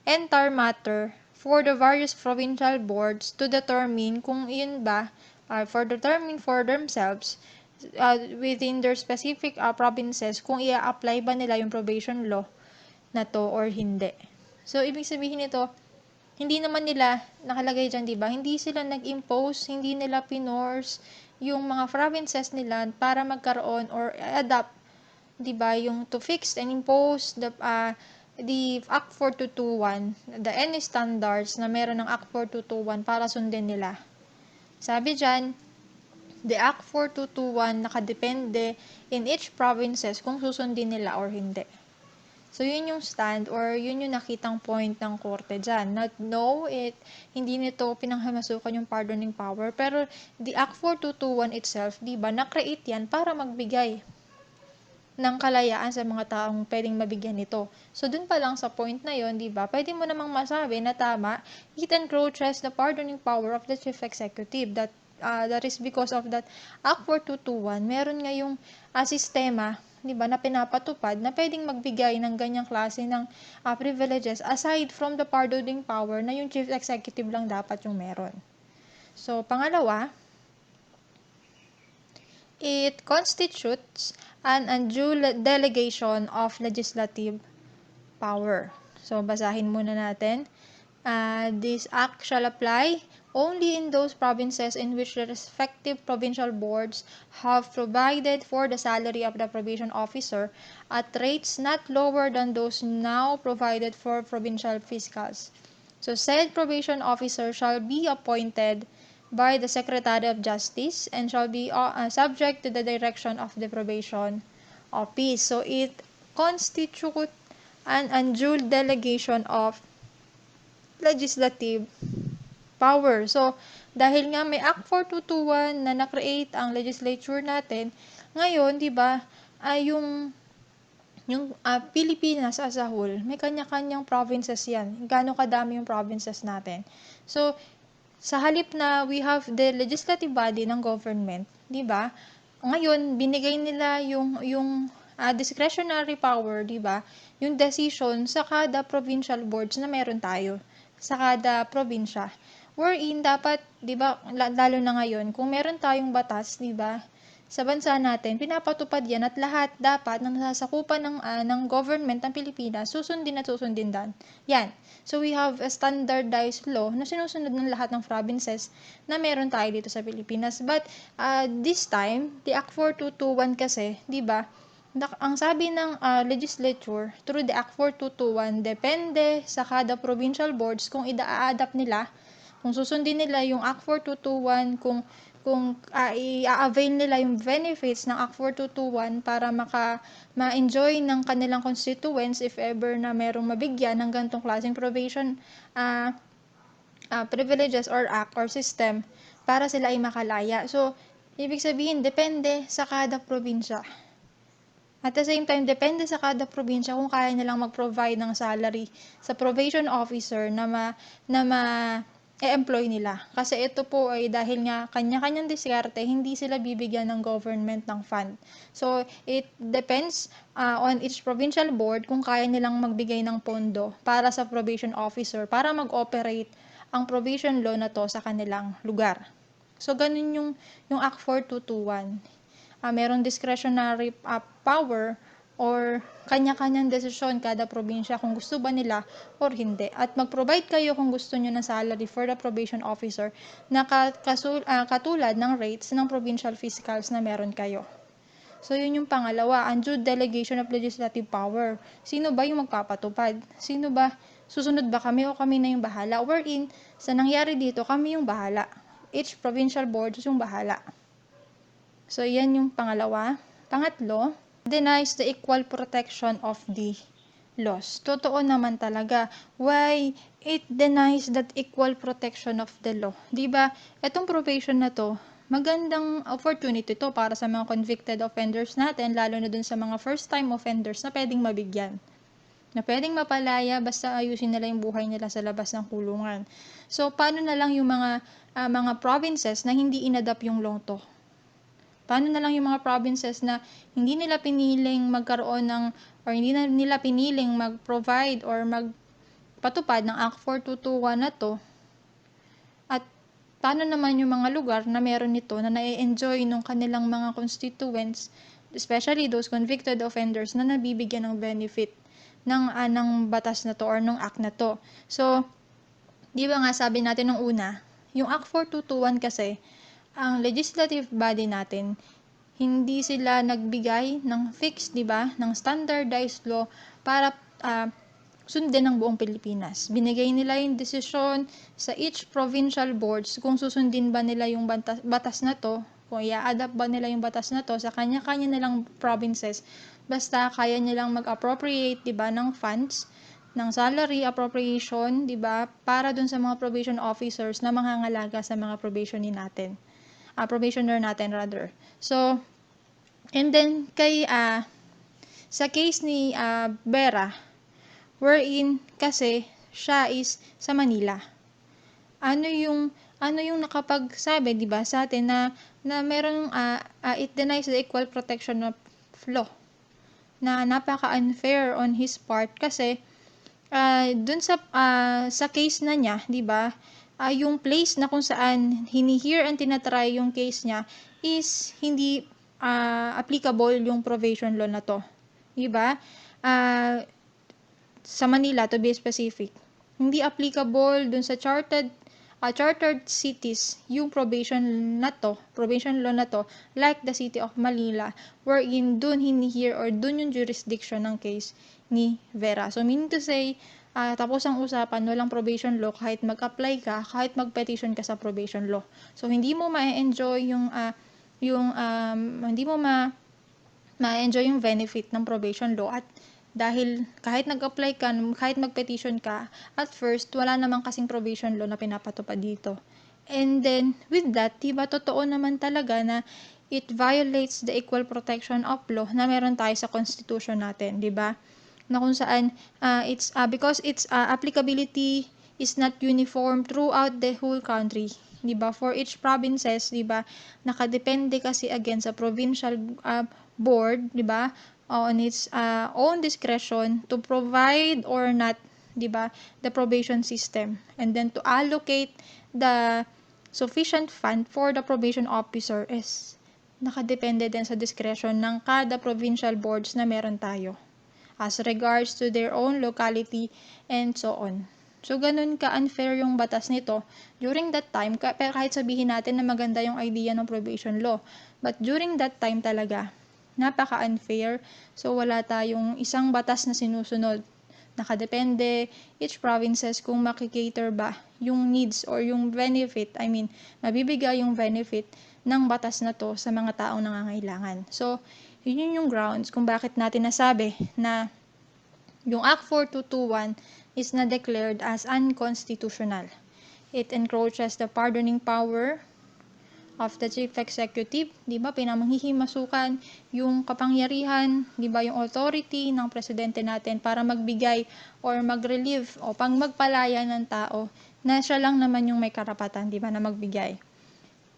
entire matter for the various provincial boards to determine kung yun ba for determine for themselves within their specific provinces kung i-apply ba nila yung probation law na to or hindi. So, ibig sabihin nito, hindi naman nila nakalagay dyan, diba? Hindi sila nag-impose, hindi nila pinorce yung mga provinces nila para magkaroon or adapt, diba? Yung to fix and impose the Act 4221, the any standards na meron ng Act 4221 para sundin nila. Sabi dyan, the Act 4221 nakadepende in each provinces kung susundin nila or hindi. So, yun yung stand or yun yung nakitang point ng korte dyan. No, hindi nito pinanghamasukan yung pardoning power, pero the Act 4221 itself, diba, na-create yan para magbigay ng kalayaan sa mga taong pwedeng mabigyan nito. So, dun pa lang sa point na yon, diba, pwede mo namang masabi na tama, it encroaches the pardoning power of the Chief Executive. That is because of that Act 4221, meron ngayong sistema, diba, na pinapatupad na pwedeng magbigay ng ganyang klase ng privileges aside from the pardoning power na yung Chief Executive lang dapat yung meron. So, pangalawa, it constitutes an undue delegation of legislative power. So, basahin muna natin. This act shall apply only in those provinces in which the respective provincial boards have provided for the salary of the probation officer at rates not lower than those now provided for provincial fiscals. So, said probation officer shall be appointed by the Secretary of Justice and shall be subject to the direction of the probation office. So, it constitutes an undue delegation of legislative power. So, dahil nga may Act 4221 na na-create ang legislature natin, ngayon, di ba, yung Pilipinas as a whole, may kanya-kanyang provinces yan. Gaano kadami yung provinces natin. So, sa halip na we have the legislative body ng government, di ba, ngayon, binigay nila yung discretionary power, di ba, yung decision sa kada provincial boards na meron tayo sa kada probinsya. Wherein dapat, 'di ba, lalo na ngayon, kung meron tayong batas, 'di ba, sa bansa natin, pinapatupad 'yan at lahat dapat ng nasasakupan ng government ng Pilipinas susundin at susundan. Yan. So we have a standardized law na sinusunod ng lahat ng provinces na meron tayo dito sa Pilipinas. But this time, the Act 4221 kasi, 'di ba, ang sabi ng legislature through the Act 4221, depende sa kada provincial boards kung i-adapt nila, kung susundin nila yung Act 4221, kung i-avail nila yung benefits ng Act 4221 para ma-enjoy ng kanilang constituents if ever na merong mabigyan ng ganitong klaseng probation privileges or act or system para sila ay makalaya. So, ibig sabihin, depende sa kada probinsya. At the same time, depende sa kada probinsya kung kaya nilang mag-provide ng salary sa probation officer na ma-employ nila. Kasi ito po ay dahil nga kanya-kanyang diskarte, hindi sila bibigyan ng government ng fund. So, it depends on each provincial board kung kaya nilang magbigay ng pondo para sa probation officer para mag-operate ang probation law na to sa kanilang lugar. So, ganun yung Act 4221. Merong discretionary power or kanya-kanyang desisyon kada probinsya kung gusto ba nila or hindi. At mag-provide kayo kung gusto nyo ng salary for the probation officer na katulad ng rates ng provincial fiscals na meron kayo. So, yun yung pangalawa, undue delegation of legislative power. Sino ba yung magpapatupad? Sino ba? Susunod ba kami o kami na yung bahala? Wherein, sa nangyari dito, kami yung bahala. Each provincial board yung bahala. So, yan yung pangalawa. Pangatlo, denies the equal protection of the laws. Totoo naman talaga. Why it denies that equal protection of the law? Diba, etong probation na to, magandang opportunity to para sa mga convicted offenders natin, lalo na dun sa mga first-time offenders na pwedeng mabigyan. Na pwedeng mapalaya basta ayusin nila yung buhay nila sa labas ng kulungan. So, paano na lang yung mga provinces na hindi inadapt yung law to? Paano na lang yung mga provinces na hindi nila piniling magkaroon ng, or hindi na nila piniling mag-provide or magpatupad ng Act 4221 na to? At paano naman yung mga lugar na meron nito na na-enjoy ng kanilang mga constituents, especially those convicted offenders na nabibigyan ng benefit ng batas na to or ng act na to? So, di ba nga sabi natin nung una, yung Act 4221 kasi, ang legislative body natin, hindi sila nagbigay ng fixed, di ba, ng standardized law para sundin ng buong Pilipinas. Binigay nila yung desisyon sa each provincial boards kung susundin ba nila yung batas na to, kung i-adapt ba nila yung batas na to sa kanya-kanya nilang provinces. Basta kaya nilang mag-appropriate, di ba, ng funds, ng salary appropriation, di ba, para dun sa mga probation officers na mangangalaga sa mga probationer natin rather. So, and then sa case ni VERA, wherein kasi siya is sa Manila. Ano yung nakapagsabi, 'di ba, sa atin na merong it denies the equal protection of law. Na napaka-unfair on his part kasi dun sa case na niya, 'di ba? Yung place na kung saan hini-hear and tinatry yung case niya is hindi applicable yung probation law na to. Diba? Sa Manila, to be specific. Hindi applicable dun sa chartered cities yung probation law na to, like the city of Manila, wherein dun hini-hear or dun yung jurisdiction ng case ni VERA. So, meaning to say, tapos ang usapan, walang probation law kahit mag-apply ka, kahit mag-petition ka sa probation law. So, hindi mo ma-enjoy ma-enjoy yung benefit ng probation law at dahil kahit nag-apply ka, kahit mag-petition ka, at first, wala namang kasing probation law na pinapatupad dito. And then, with that, diba, totoo naman talaga na it violates the equal protection of law na meron tayo sa constitution natin, diba? Na kung saan because its applicability is not uniform throughout the whole country, 'di ba? For each provinces, 'di ba? Nakadepende kasi again sa provincial board, 'di ba? On its own discretion to provide or not, 'di ba? The probation system, and then to allocate the sufficient fund for the probation officer is nakadepende din sa discretion ng kada provincial boards na meron tayo, as regards to their own locality and so on. So, ganun ka-unfair yung batas nito during that time, kahit sabihin natin na maganda yung idea ng probation law. But during that time talaga, napaka-unfair. So, wala tayong isang batas na sinusunod. Nakadepende, each provinces kung makikater ba yung needs or yung benefit, mabibigay yung benefit ng batas na to sa mga taong nangangailangan. So, yun yung grounds kung bakit natin nasabi na yung Act 4221 is na declared as unconstitutional. It encroaches the pardoning power of the Chief Executive, di ba? Pinamanghihimasukang yung kapangyarihan, di ba? Yung authority ng presidente natin para magbigay or mag-relieve o magpalaya ng tao na siya lang naman yung may karapatan, di ba, na magbigay.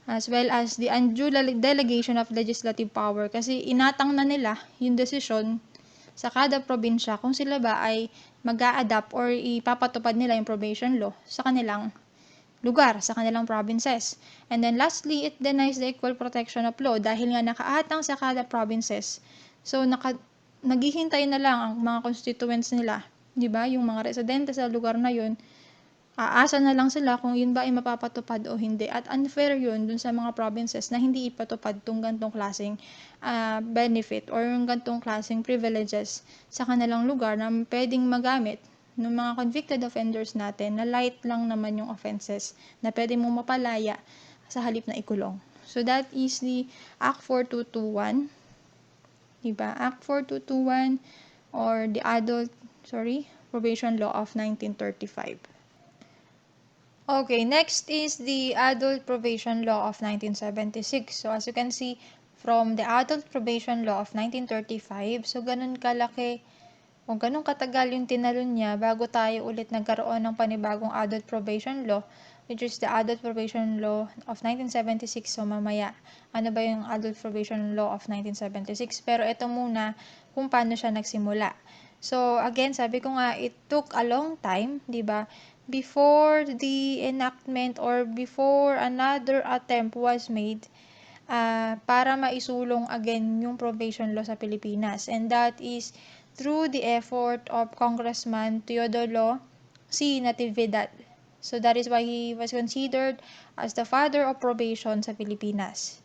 As well as the undue delegation of legislative power kasi inatang na nila yung desisyon sa kada probinsya kung sila ba ay mag-a-adapt or ipapatupad nila yung probation law sa kanilang lugar, sa kanilang provinces. And then lastly, it denies the equal protection of law dahil nga nakaatang sa kada provinces. So, naghihintay na lang ang mga constituents nila, 'di ba? Yung mga residente sa lugar na 'yon, aasa na lang sila kung yun ba ay mapapatupad o hindi. At unfair yun dun sa mga provinces na hindi ipatupad tong gantong klaseng benefit or yung gantong klaseng privileges sa kanilang lugar na pwedeng magamit ng mga convicted offenders natin na light lang naman yung offenses na pwede mong mapalaya sa halip na ikulong. So that is the Act 4221, diba? Act 4221 or the Probation Law of 1935. Okay, next is the Adult Probation Law of 1976. So, as you can see, from the Adult Probation Law of 1935, so ganun kalaki o ganun katagal yung tinalon niya bago tayo ulit nagkaroon ng panibagong Adult Probation Law, which is the Adult Probation Law of 1976. So, mamaya, ano ba yung Adult Probation Law of 1976? Pero ito muna kung paano siya nagsimula. So, again, sabi ko nga, it took a long time, di ba? Before the enactment or before another attempt was made para maisulong again yung probation law sa Pilipinas. And that is through the effort of Congressman Teodoro C. Natividad. So that is why he was considered as the father of probation sa Pilipinas.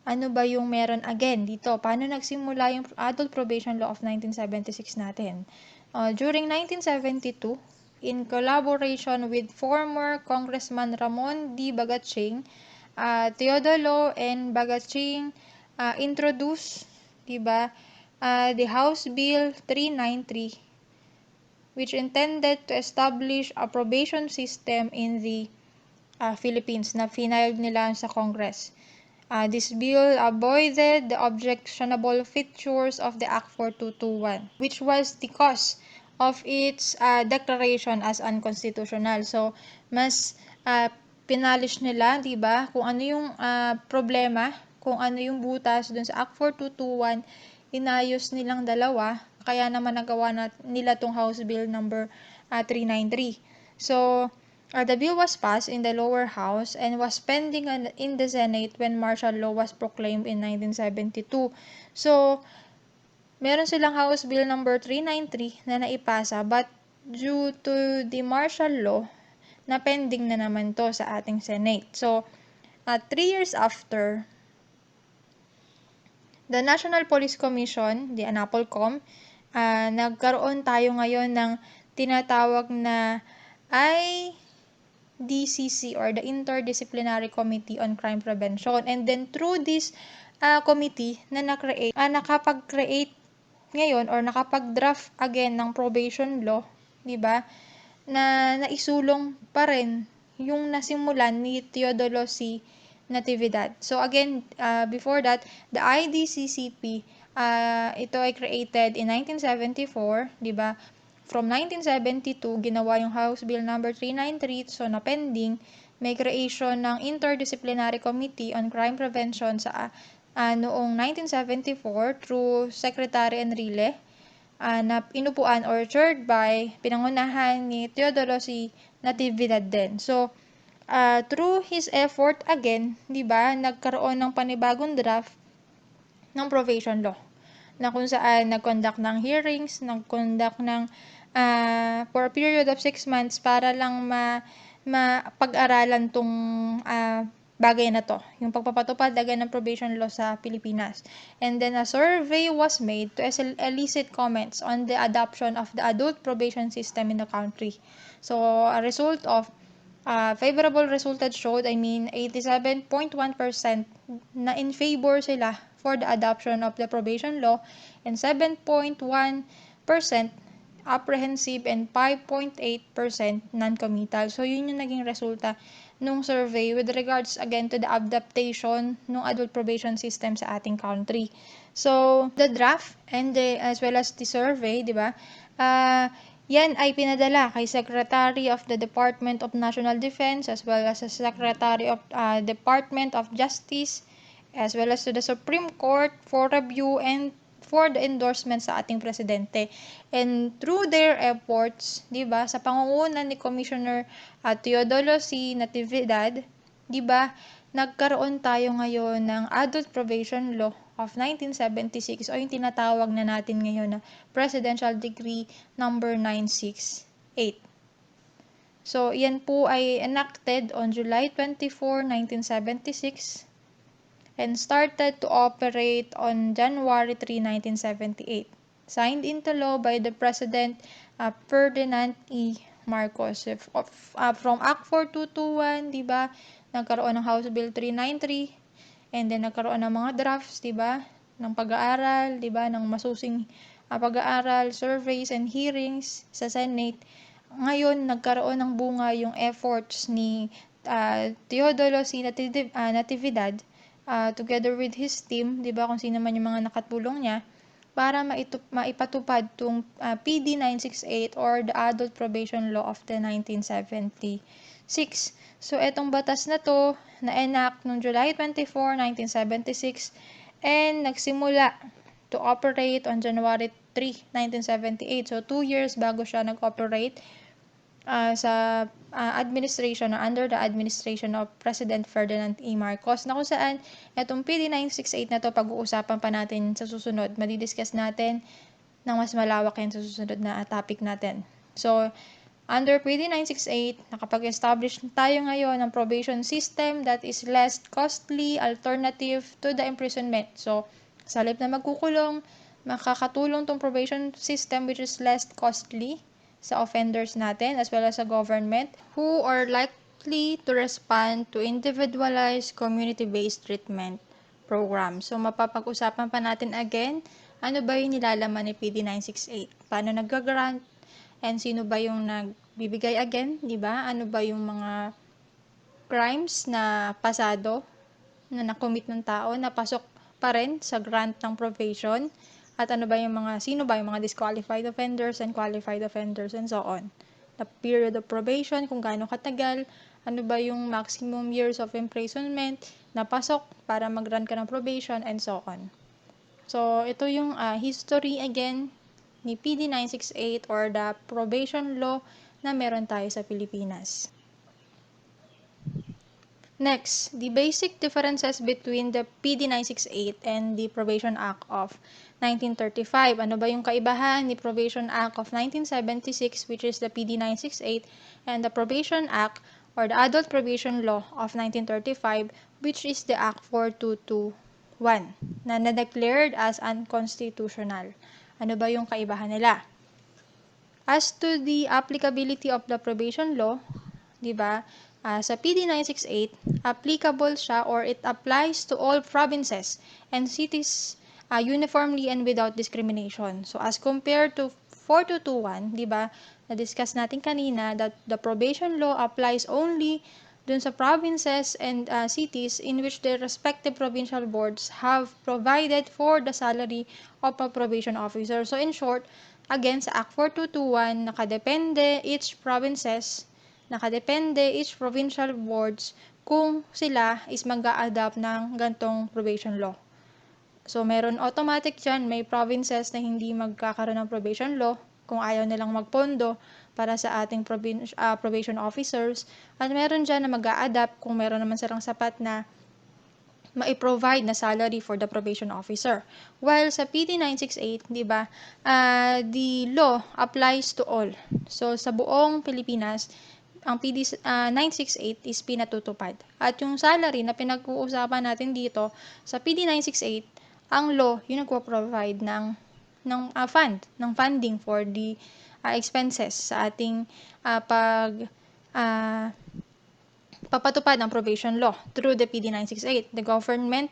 Ano ba yung meron again dito? Paano nagsimula yung Adult Probation Law of 1976 natin? During 1972, in collaboration with former Congressman Ramon D. Bagaching, Teodoro and Bagaching introduced, diba, the House Bill 393, which intended to establish a probation system in the Philippines na finiled nila sa Congress. This bill avoided the objectionable features of the Act 4221, which was the cause of its declaration as unconstitutional. So, mas pinalish nila, di ba, kung ano yung problema, kung ano yung butas dun sa Act 4221, inayos nilang dalawa, kaya naman nagawa nila tong House Bill number 393. So, the bill was passed in the lower house and was pending in the Senate when martial law was proclaimed in 1972. So, meron silang House Bill number 393 na naipasa, but due to the martial law, na pending na naman to sa ating Senate. So, 3 years after, the National Police Commission, the ANAPOLCOM, nagkaroon tayo ngayon ng tinatawag na IDCC or the Inter-Disciplinary Committee on Crime Prevention. And then through this committee na nakapag-create ngayon or nakapag-draft again ng probation law, di ba? Na naisulong pa rin yung nasimulan ni Teodoro C. Natividad. So again, before that, the IDCCP, ito ay created in 1974, di ba? From 1972, ginawa yung House Bill number 393, so na pending, may creation ng Inter-Disciplinary Committee on Crime Prevention sa noong 1974 through Secretary Enrile, na inupuan or chaired by, pinangunahan ni Teodoro C. Natividad din. So, through his effort again, di ba, nagkaroon ng panibagong draft ng probation law na kung saan nag-conduct ng hearings, nag-conduct ng for a period of 6 months para lang mapag-aralan tong bagay na to, yung pagpapatupad agad ng probation law sa Pilipinas. And then a survey was made to elicit comments on the adoption of the adult probation system in the country. So, a result of favorable results showed, 87.1% na in favor sila for the adoption of the probation law and 7.1% apprehensive and 5.8% non-committal. So, yun yung naging resulta nung survey with regards again to the adaptation ng adult probation system sa ating country. So, the draft and as well as the survey, di ba? Yan ay pinadala kay Secretary of the Department of National Defense as well as the Secretary of Department of Justice as well as to the Supreme Court for review and for the endorsement sa ating presidente. And through their efforts, 'di ba, sa pangunguna ni Commissioner Teodoro C. Natividad, 'di ba, nagkaroon tayo ngayon ng Adult Probation Law of 1976 o yung tinatawag na natin ngayon na Presidential Decree number 968. So, yan po ay enacted on July 24, 1976 and started to operate on January 3, 1978. Signed into law by the President Ferdinand E. Marcos. From Act 4221, di ba, nagkaroon ng House Bill 393, and then nagkaroon ng mga drafts, di ba, ng pag-aaral, di ba, ng masusing pag-aaral, surveys, and hearings sa Senate. Ngayon, nagkaroon ng bunga yung efforts ni Teodoro C. Natividad together with his team, di ba, kung sino man yung mga nakatulong niya, para maipatupad itong PD 968 or the Adult Probation Law of the 1976. So, etong batas na to, na-enact noong July 24, 1976, and nagsimula to operate on January 3, 1978. So, 2 years bago siya nag-operate sa administration or under the administration of President Ferdinand E. Marcos, na kung saan itong PD 968 na to pag-uusapan pa natin sa susunod. Madidiscuss natin ng mas malawak yan sa susunod na topic natin. So, under PD 968, nakapag-establish tayo ngayon ng probation system that is less costly alternative to the imprisonment. So, sa halip na magkukulong, makakatulong tong probation system which is less costly sa offenders natin as well as sa government who are likely to respond to individualized community-based treatment program. So, mapapag-usapan pa natin again, ano ba yung nilalaman ni PD 968? Paano nag-grant? And sino ba yung nagbibigay again? Diba? Ano ba yung mga crimes na pasado na nakomit ng tao na pasok pa rin sa grant ng probation? At ano ba yung sino ba yung mga disqualified offenders and qualified offenders and so on. The period of probation, kung gaano katagal, ano ba yung maximum years of imprisonment na pasok para mag-grant ka ng probation and so on. So, ito yung history again ni PD 968 or the probation law na meron tayo sa Pilipinas. Next, the basic differences between the PD 968 and the Probation Act of 1935. Ano ba yung kaibahan ni Probation Act of 1976, which is the PD 968, and the Probation Act or the Adult Probation Law of 1935, which is the Act 4221, na na-declared as unconstitutional. Ano ba yung kaibahan nila? As to the applicability of the probation law, di ba, sa PD 968, applicable siya or it applies to all provinces and cities uniformly and without discrimination. So, as compared to 4221, di ba, na-discuss natin kanina that the probation law applies only dun sa provinces and cities in which their respective provincial boards have provided for the salary of a probation officer. So, in short, again, sa Act 4221, nakadepende each provincial boards kung sila is mag-a-adapt ng gantong probation law. So, meron automatic dyan, may provinces na hindi magkakaroon ng probation law kung ayaw nilang magpondo para sa ating probation officers. At meron dyan na mag-a-adapt kung meron naman silang sapat na ma-provide na salary for the probation officer. While sa PD 968, di ba, the law applies to all. So, sa buong Pilipinas, ang PD 968 is pinatutupad. At yung salary na pinag-uusapan natin dito, sa PD 968, ang law yung nagpo-provide ng funding for the expenses sa ating papatupad ng probation law through the PD 968, the government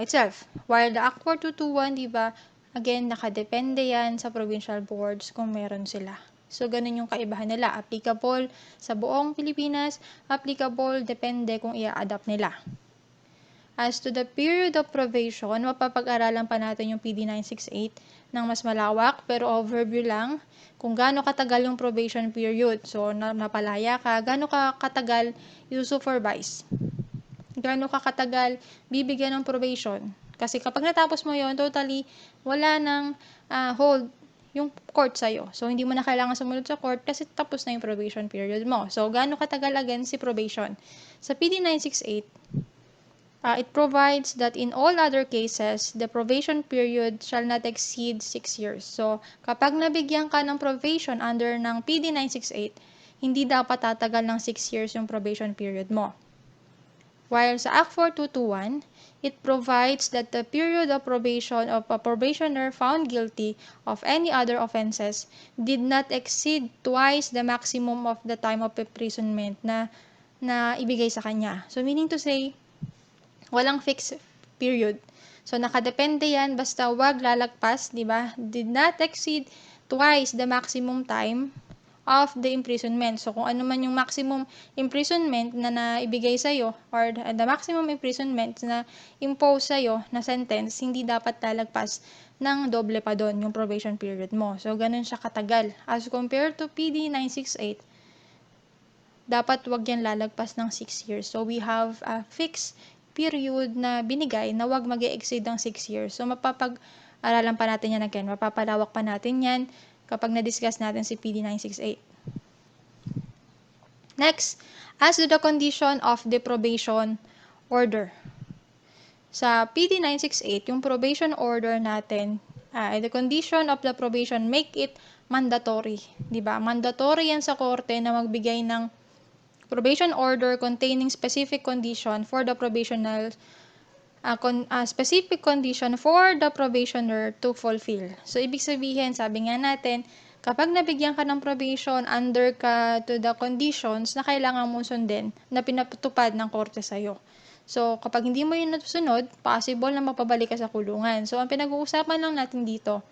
itself. While the Act 4221, di ba, again, nakadepende yan sa provincial boards kung meron sila. So, ganun yung kaibahan nila. Applicable sa buong Pilipinas, applicable depende kung i-adapt nila. As to the period of probation, mapapag-aralan pa natin yung PD 968 ng mas malawak, pero overview lang kung gaano katagal yung probation period. So, napalaya ka, gaano katagal i-supervise, gaano katagal bibigyan ng probation. Kasi kapag natapos mo yon, totally wala nang hold yung court sa'yo. So, hindi mo na kailangan sumunod sa court kasi tapos na yung probation period mo. So, gaano katagal again si probation? Sa PD 968, It provides that in all other cases, the probation period shall not exceed 6 years. So, kapag nabigyan ka ng probation under ng PD 968, hindi dapat tatagal ng 6 years yung probation period mo. While sa Act 4221, it provides that the period of probation of a probationer found guilty of any other offenses did not exceed twice the maximum of the time of imprisonment na ibigay sa kanya. So, meaning to say, walang fixed period. So, nakadepende yan, basta wag lalagpas, di ba? Did not exceed twice the maximum time of the imprisonment. So, kung ano man yung maximum imprisonment na naibigay sa'yo or the maximum imprisonment na impose sa'yo na sentence, hindi dapat lalagpas ng doble pa doon yung probation period mo. So, ganun siya katagal. As compared to PD 968, dapat wag yan lalagpas ng 6 years. So, we have a fixed period na binigay na wag mag-exceed ng 6 years. So, mapapag-aralan pa natin yan again. Mapapalawak pa natin yan kapag na-discuss natin si PD 968. Next, as to the condition of the probation order. Sa PD 968, yung probation order natin, the condition of the probation make it mandatory. Diba? Mandatory yan sa korte na magbigay ng probation order containing specific condition for the probationer specific condition for the probationer to fulfill. So, ibig sabihin, sabi nga natin, kapag nabigyan ka ng probation, under ka to the conditions na kailangan mo sundin na pinatupad ng korte sa'yo. So, kapag hindi mo yun nasusunod, possible na mapabalik ka sa kulungan. So, ang pinag-uusapan lang natin dito,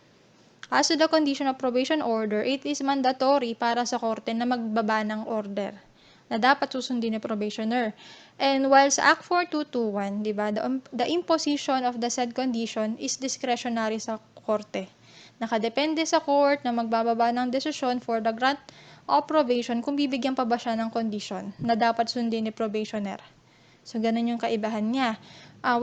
as to the condition of probation order, it is mandatory para sa korte na magbaba ng order na dapat susundin ni probationer. And while sa Act 4221, diba, the imposition of the said condition is discretionary sa korte. Nakadepende sa court na magbababa ng desisyon for the grant of probation kung bibigyan pa ba siya ng condition na dapat sundin ni probationer. So, ganun yung kaibahan niya.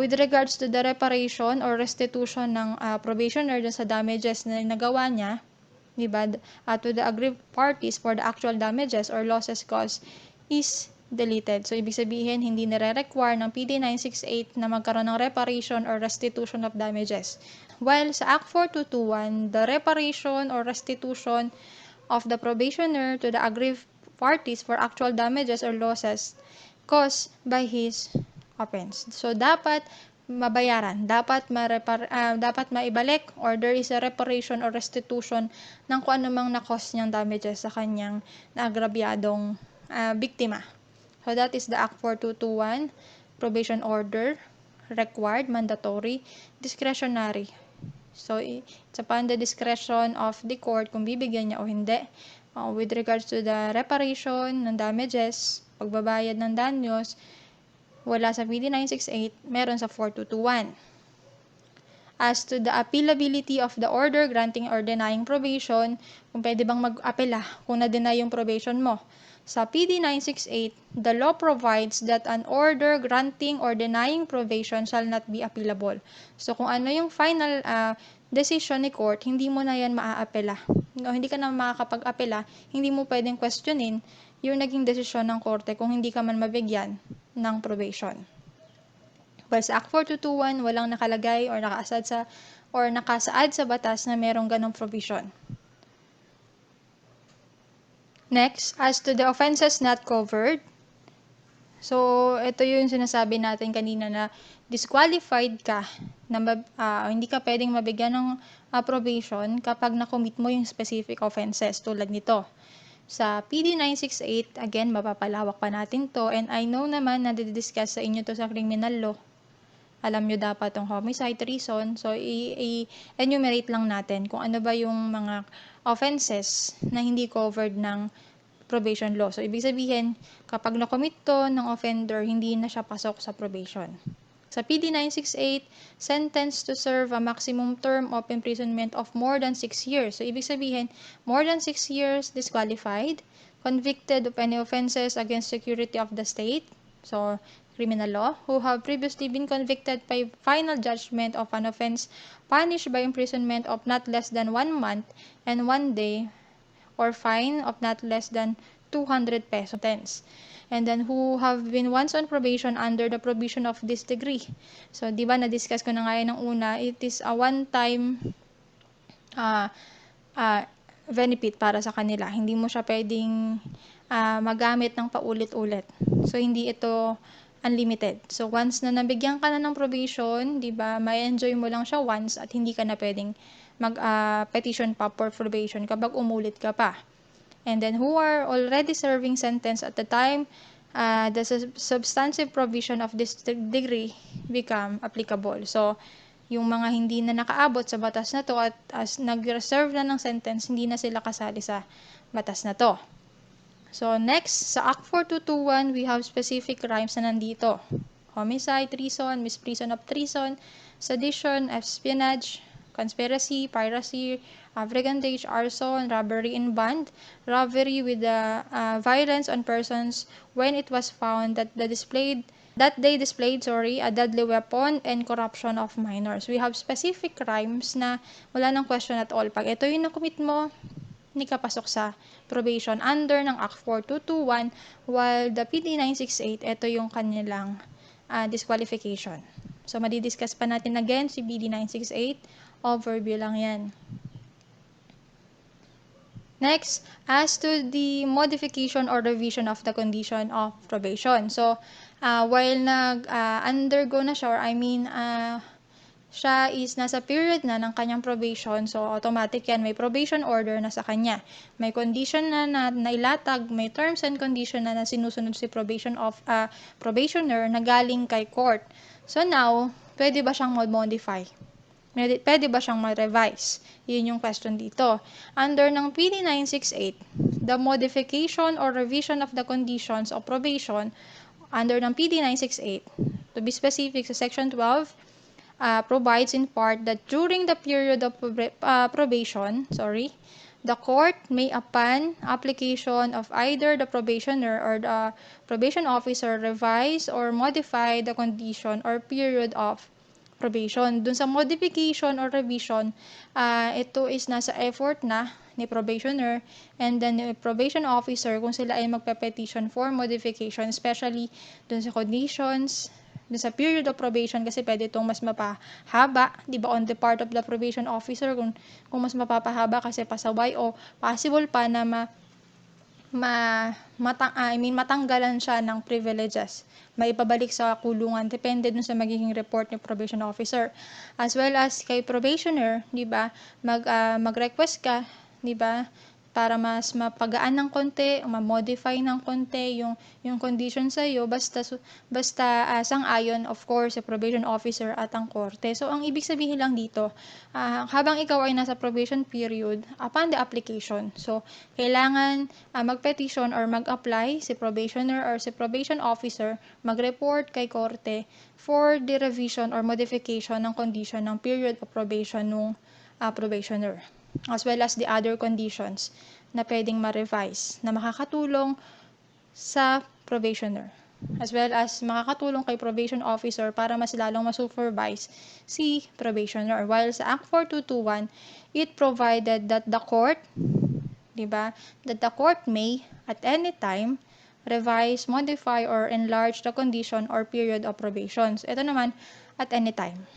With regards to the reparation or restitution ng probationer dun sa damages na nagawa niya, diba, to the aggrieved parties for the actual damages or losses caused is deleted. So, ibig sabihin, hindi nare-require ng PD 968 na magkaroon ng reparation or restitution of damages. While sa Act 4221, the reparation or restitution of the probationer to the aggrieved parties for actual damages or losses caused by his offense. So, dapat mabayaran, dapat maibalik or there is a reparation or restitution ng kung anumang na-cause niyang damages sa kanyang naagrabyadong biktima. So, that is the Act 4221, probation order, required, mandatory, discretionary. So, it's upon the discretion of the court kung bibigyan niya o hindi. With regards to the reparation ng damages, pagbabayad ng danyos, wala sa PD 968, meron sa 4221. As to the appealability of the order granting or denying probation, kung pwede bang mag-apela kung na-deny yung probation mo. Sa PD 968, the law provides that an order granting or denying probation shall not be appealable. So, kung ano yung final decision ni court, hindi mo na yan maa-apela. No, hindi ka na makakapag-apela, hindi mo pwedeng questionin yung naging desisyon ng korte kung hindi ka man mabigyan ng probation. Well, sa Act 4221, walang nakalagay or nakasaad sa batas na merong ganong provision. Next, as to the offenses not covered, so ito yung sinasabi natin kanina na disqualified ka, na hindi ka pwedeng mabigyan ng probation kapag na-commit mo yung specific offenses tulad nito. Sa PD 968, again, mapapalawak pa natin to, and I know naman na didiscuss sa inyo to sa criminal law. Alam nyo dapat tong homicide, treason, so i-enumerate lang natin kung ano ba yung mga offenses na hindi covered ng probation law. So, ibig sabihin, kapag na-commit to ng offender, hindi na siya pasok sa probation. Sa PD 968, sentenced to serve a maximum term of imprisonment of more than 6 years. So, ibig sabihin, more than 6 years disqualified, convicted of any offenses against security of the state, so criminal law, who have previously been convicted by final judgment of an offense punished by imprisonment of not less than 1 month and 1 day or fine of not less than 200 pesos. and then who have been once on probation under the provision of this degree. So, di ba, na-discuss ko na nga yan ng una, it is a one-time benefit para sa kanila. Hindi mo siya pwedeng magamit ng paulit-ulit. So, hindi ito unlimited. So, once na nabigyan ka na ng probation, di ba, may enjoy mo lang siya once at hindi ka na pwedeng mag-petition pa for probation kapag umulit ka pa. And then, who are already serving sentence at the time the substantive provision of this degree become applicable. So, yung mga hindi na nakaabot sa batas na to at as nag-reserve na ng sentence, hindi na sila kasali sa batas na to. So, next, sa Act 4221, we have specific crimes na nandito. Homicide, treason, misprision of treason, sedition, espionage, conspiracy, piracy, brigandage, arson, robbery in band, robbery with violence on persons when it was found that they displayed a deadly weapon and corruption of minors. We have specific crimes na wala nang question at all. Pag ito yung nakumit mo, hindi ka pasok sa probation under ng Act 4221, while the PD 968, ito yung kanilang disqualification. So, madidiscuss pa natin again si PD 968. Overview lang yan. Next, as to the modification or revision of the condition of probation. So, while nag-undergo na siya, or siya is nasa period na ng kanyang probation, so automatic yan, may probation order na sa kanya. May condition na nailatag, may terms and condition na sinusunod si probationer na galing kay court. So now, pwede ba siyang modify? Pwede ba siyang ma-revise? Yun yung question dito. Under ng PD 968, the modification or revision of the conditions of probation under ng PD 968, to be specific sa Section 12, provides in part that during the period of probation, the court may, upon application of either the probationer or the probation officer, revise or modify the condition or period of probation. Dun sa modification or revision, ito is nasa effort na ni probationer and then the probation officer kung sila ay magpe-petition for modification, especially dun sa conditions, dun sa period of probation, kasi pwede itong mas mapahaba, di ba, on the part of the probation officer, kung mas mapapahaba kasi pasaway o possible pa na matanggalan siya ng privileges, may ipabalik sa kulungan, depende dun sa magiging report ni probation officer. As well as kay probationer, di ba, mag-request ka, di ba, para mas mapagaan ng konti, ma-modify ng konti yung condition sa iyo, basta sang-ayon, of course, sa probation officer at ang korte. So, ang ibig sabihin lang dito, habang ikaw ay nasa probation period, upon the application, so, kailangan mag-petition or mag-apply si probationer or si probation officer, mag-report kay korte for the revision or modification ng condition ng period of probation ng probationer, as well as the other conditions na pwedeng ma-revise na makakatulong sa probationer, as well as makakatulong kay probation officer para mas lalong ma-supervise si probationer. While sa Act 4221, it provided that the court, diba, that the court may at any time revise, modify, or enlarge the condition or period of probation. So, ito naman, at any time.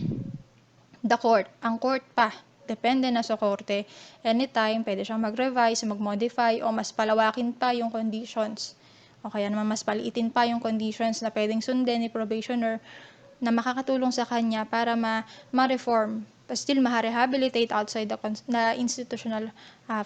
The court, ang court pa, depende na sa korte, anytime, pwede siyang mag-revise, mag-modify, o mas palawakin pa yung conditions. O kaya naman mas paliitin pa yung conditions na pwedeng sundin ni probationer na makakatulong sa kanya para ma-reform, still ma-rehabilitate outside the institutional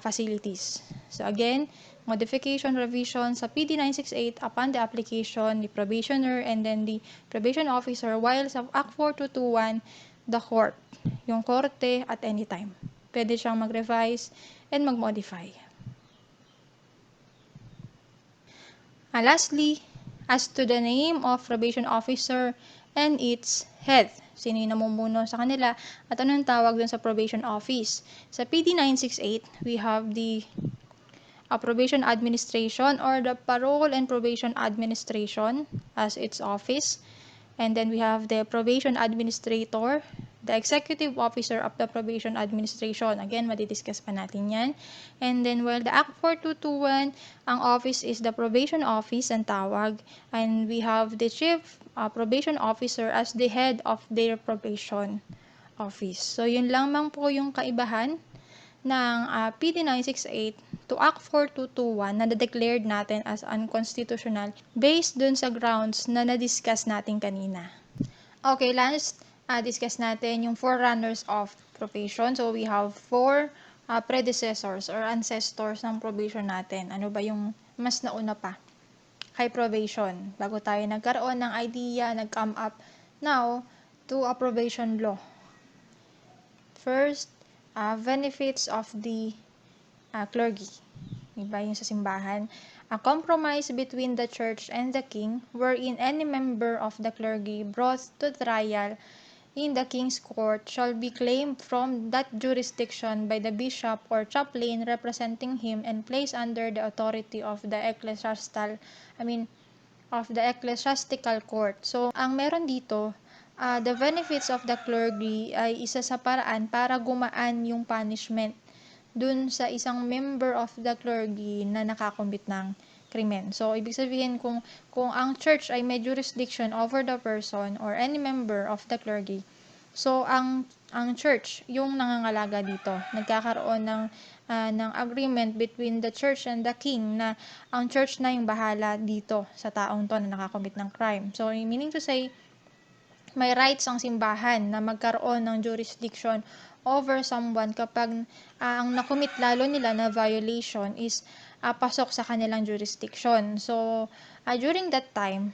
facilities. So again, modification, revision sa PD 968 upon the application ni probationer and then the probation officer, while sa Act 4221, the court, yung korte at any time. Pwede siyang mag-revise and mag-modify. Lastly, as to the name of probation officer and its head, sino yung namumuno sa kanila at anong tawag dun sa probation office. Sa PD 968, we have the probation administration or the parole and probation administration as its office. And then we have the probation administrator, the executive officer of the probation administration. Again, madidiscuss pa natin yan. And then, well, the Act 4221, ang office is the probation office ang tawag. And we have the chief probation officer as the head of their probation office. So, yun lamang po yung kaibahan ng PD 968 to Act 4221 na declared natin as unconstitutional based dun sa grounds na na-discuss natin kanina. Okay, last discuss natin yung forerunners of probation. So, we have 4 predecessors or ancestors ng probation natin. Ano ba yung mas nauna pa kay probation? Bago tayo nagkaroon ng idea, nag-come up now to a probation law. First, benefits of the clergy. Diba yung sa simbahan? A compromise between the church and the king wherein any member of the clergy brought to trial in the king's court shall be claimed from that jurisdiction by the bishop or chaplain representing him and placed under the authority of the ecclesiastical court. So, ang meron dito, the benefits of the clergy ay isa sa paraan para gumaan yung punishment dun sa isang member of the clergy na nakakommit ng krimen. So, ibig sabihin kung ang church ay may jurisdiction over the person or any member of the clergy, so ang church yung nangangalaga dito. Nagkakaroon ng agreement between the church and the king na ang church na yung bahala dito sa taong to na nakakommit ng crime. So, meaning to say, may rights ang simbahan na magkaroon ng jurisdiction over someone kapag ang nakomit lalo nila na violation is pasok sa kanilang jurisdiction. So, during that time,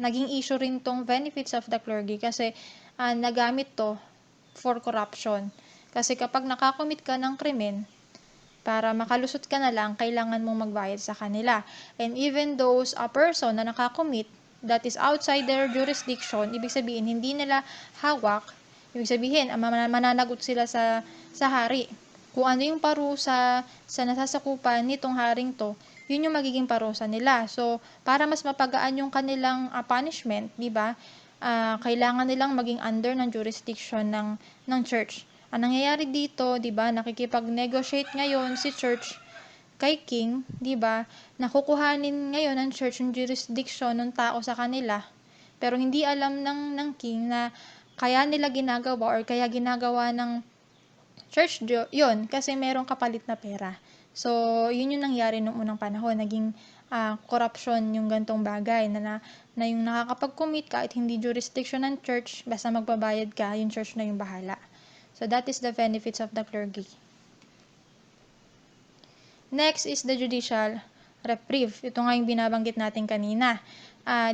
naging issue rin tong benefits of the clergy kasi nagamit to for corruption. Kasi kapag nakakomit ka ng krimen, para makalusot ka na lang, kailangan mong magbayad sa kanila. And even those person na nakakomit that is outside their jurisdiction, ibig sabihin, hindi nila hawak. Ibig sabihin, mananagot sila sa hari. Kung ano yung parusa sa nasasakupan nitong haring to, yun yung magiging parusa nila. So, para mas mapagaan yung kanilang punishment, di ba? Kailangan nilang maging under ng jurisdiction ng church. Ang nangyayari dito, di ba, nakikipag-negotiate ngayon si church kay king, di ba? Nakukuhanin ngayon ng church yung jurisdiction ng tao sa kanila. Pero hindi alam ng king na kaya nila ginagawa or kaya ginagawa ng church yun kasi merong kapalit na pera. So, yun yung nangyari nung unang panahon. Naging corruption yung gantong bagay na yung nakakapag-commit kahit hindi jurisdiction ng church, basta magbabayad ka, yung church na yung bahala. So, that is the benefits of the clergy. Next is the judicial reprieve. Ito nga yung binabanggit natin kanina.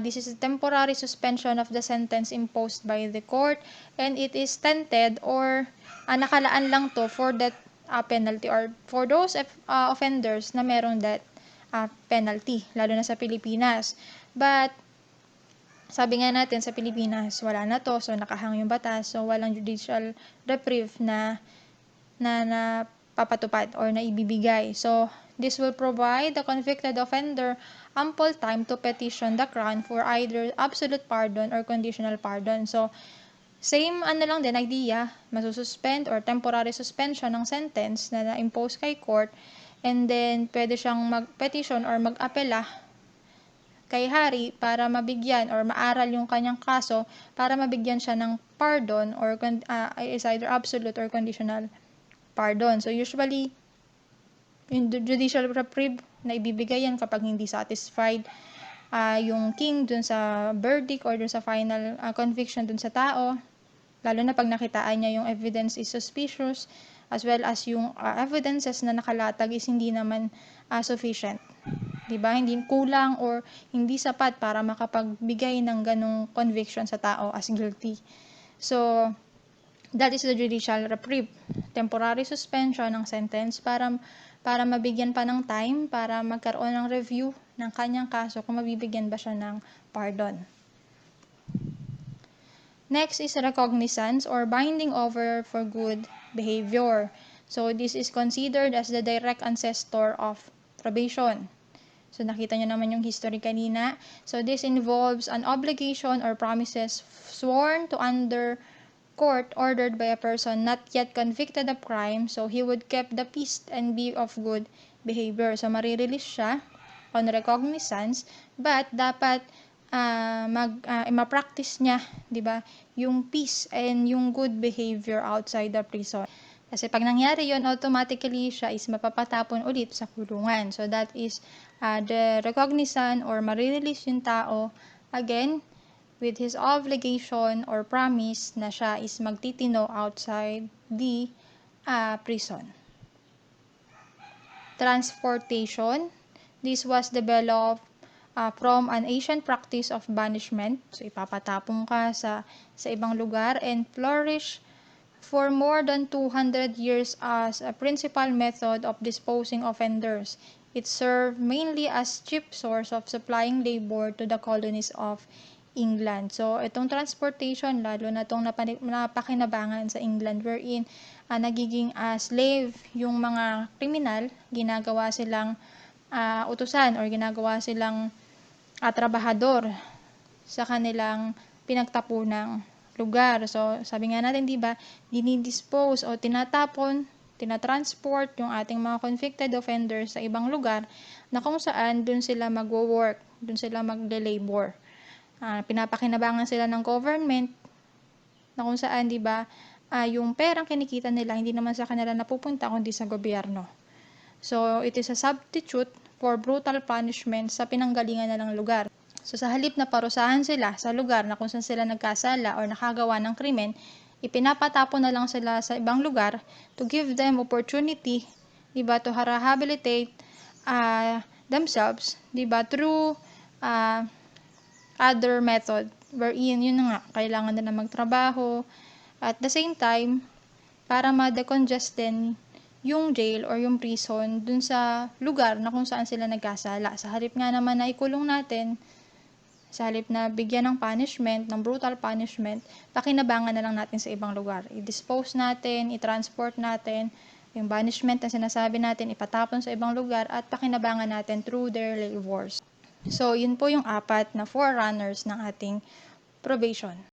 This is a temporary suspension of the sentence imposed by the court and it is tented or nakalaan lang to for that penalty or for those offenders na merong that penalty, lalo na sa Pilipinas. But, sabi nga natin sa Pilipinas, wala na to, so nakahang yung batas, so walang judicial reprieve na papatupad or na ibibigay. So, this will provide the convicted offender ample time to petition the Crown for either absolute pardon or conditional pardon. So, same lang din idea, masususpend or temporary suspension ng sentence na na-impose kay court and then pwede siyang mag-petition or mag-apela kay hari para mabigyan or maaral yung kanyang kaso para mabigyan siya ng pardon or is either absolute or conditional pardon. So, usually, yung judicial reprieve na ibibigay yan kapag hindi satisfied yung king dun sa verdict or dun sa final conviction dun sa tao, lalo na pag nakitaan niya yung evidence is suspicious, as well as yung evidences na nakalatag is hindi naman sufficient. Diba? Hindi kulang or hindi sapat para makapagbigay ng ganong conviction sa tao as guilty. So, that is the judicial reprieve. Temporary suspension ng sentence para mabigyan pa ng time para magkaroon ng review ng kanyang kaso kung mabibigyan ba siya ng pardon. Next is recognizance or binding over for good behavior. So, this is considered as the direct ancestor of probation. So, nakita nyo naman yung history kanina. So, this involves an obligation or promises sworn to under court ordered by a person not yet convicted of crime, so he would keep the peace and be of good behavior. So, marirelease siya on recognizance, but dapat ma-practice niya, 'di ba, yung peace and yung good behavior outside the prison. Kasi pag nangyari yon, automatically siya is mapapatapon ulit sa kulungan. So that is the recognizance or marirelease yung tao again with his obligation or promise na siya is magtitino outside the prison. Transportation. This was developed from an ancient practice of banishment. So, ipapatapong ka sa ibang lugar and flourish for more than 200 years as a principal method of disposing offenders. It served mainly as cheap source of supplying labor to the colonies of England. So, itong transportation, lalo na itong napakinabangan sa England, wherein nagiging slave yung mga kriminal, ginagawa silang utusan or ginagawa silang trabahador sa kanilang pinagtapunang lugar. So, sabi nga natin, di ba, dinidispose o tinatapon, tinatransport yung ating mga convicted offenders sa ibang lugar na kung saan dun sila magwo-work, dun sila magle-labor. Pinapakinabangan sila ng government na kung saan, di ba, yung perang kinikita nila hindi naman sa kanila napupunta kundi sa gobyerno. So, it is a substitute for brutal punishment sa pinanggalingan na ng lugar. So, sa halip na parusahan sila sa lugar na kung saan sila nagkasala or nakagawa ng krimen, ipinapatapon na lang sila sa ibang lugar to give them opportunity, diba, to rehabilitate themselves, diba, through other method wherein yun nga, kailangan na magtrabaho at the same time para ma-decongest din yung jail or yung prison dun sa lugar na kung saan sila nagkasala. Sa halip nga naman na ikulong natin, sa halip na bigyan ng punishment, ng brutal punishment, pakinabangan na lang natin sa ibang lugar. I-dispose natin, i-transport natin, yung banishment na sinasabi natin, ipatapon sa ibang lugar at pakinabangan natin through their labors. So, yun po yung 4 na forerunners ng ating probation.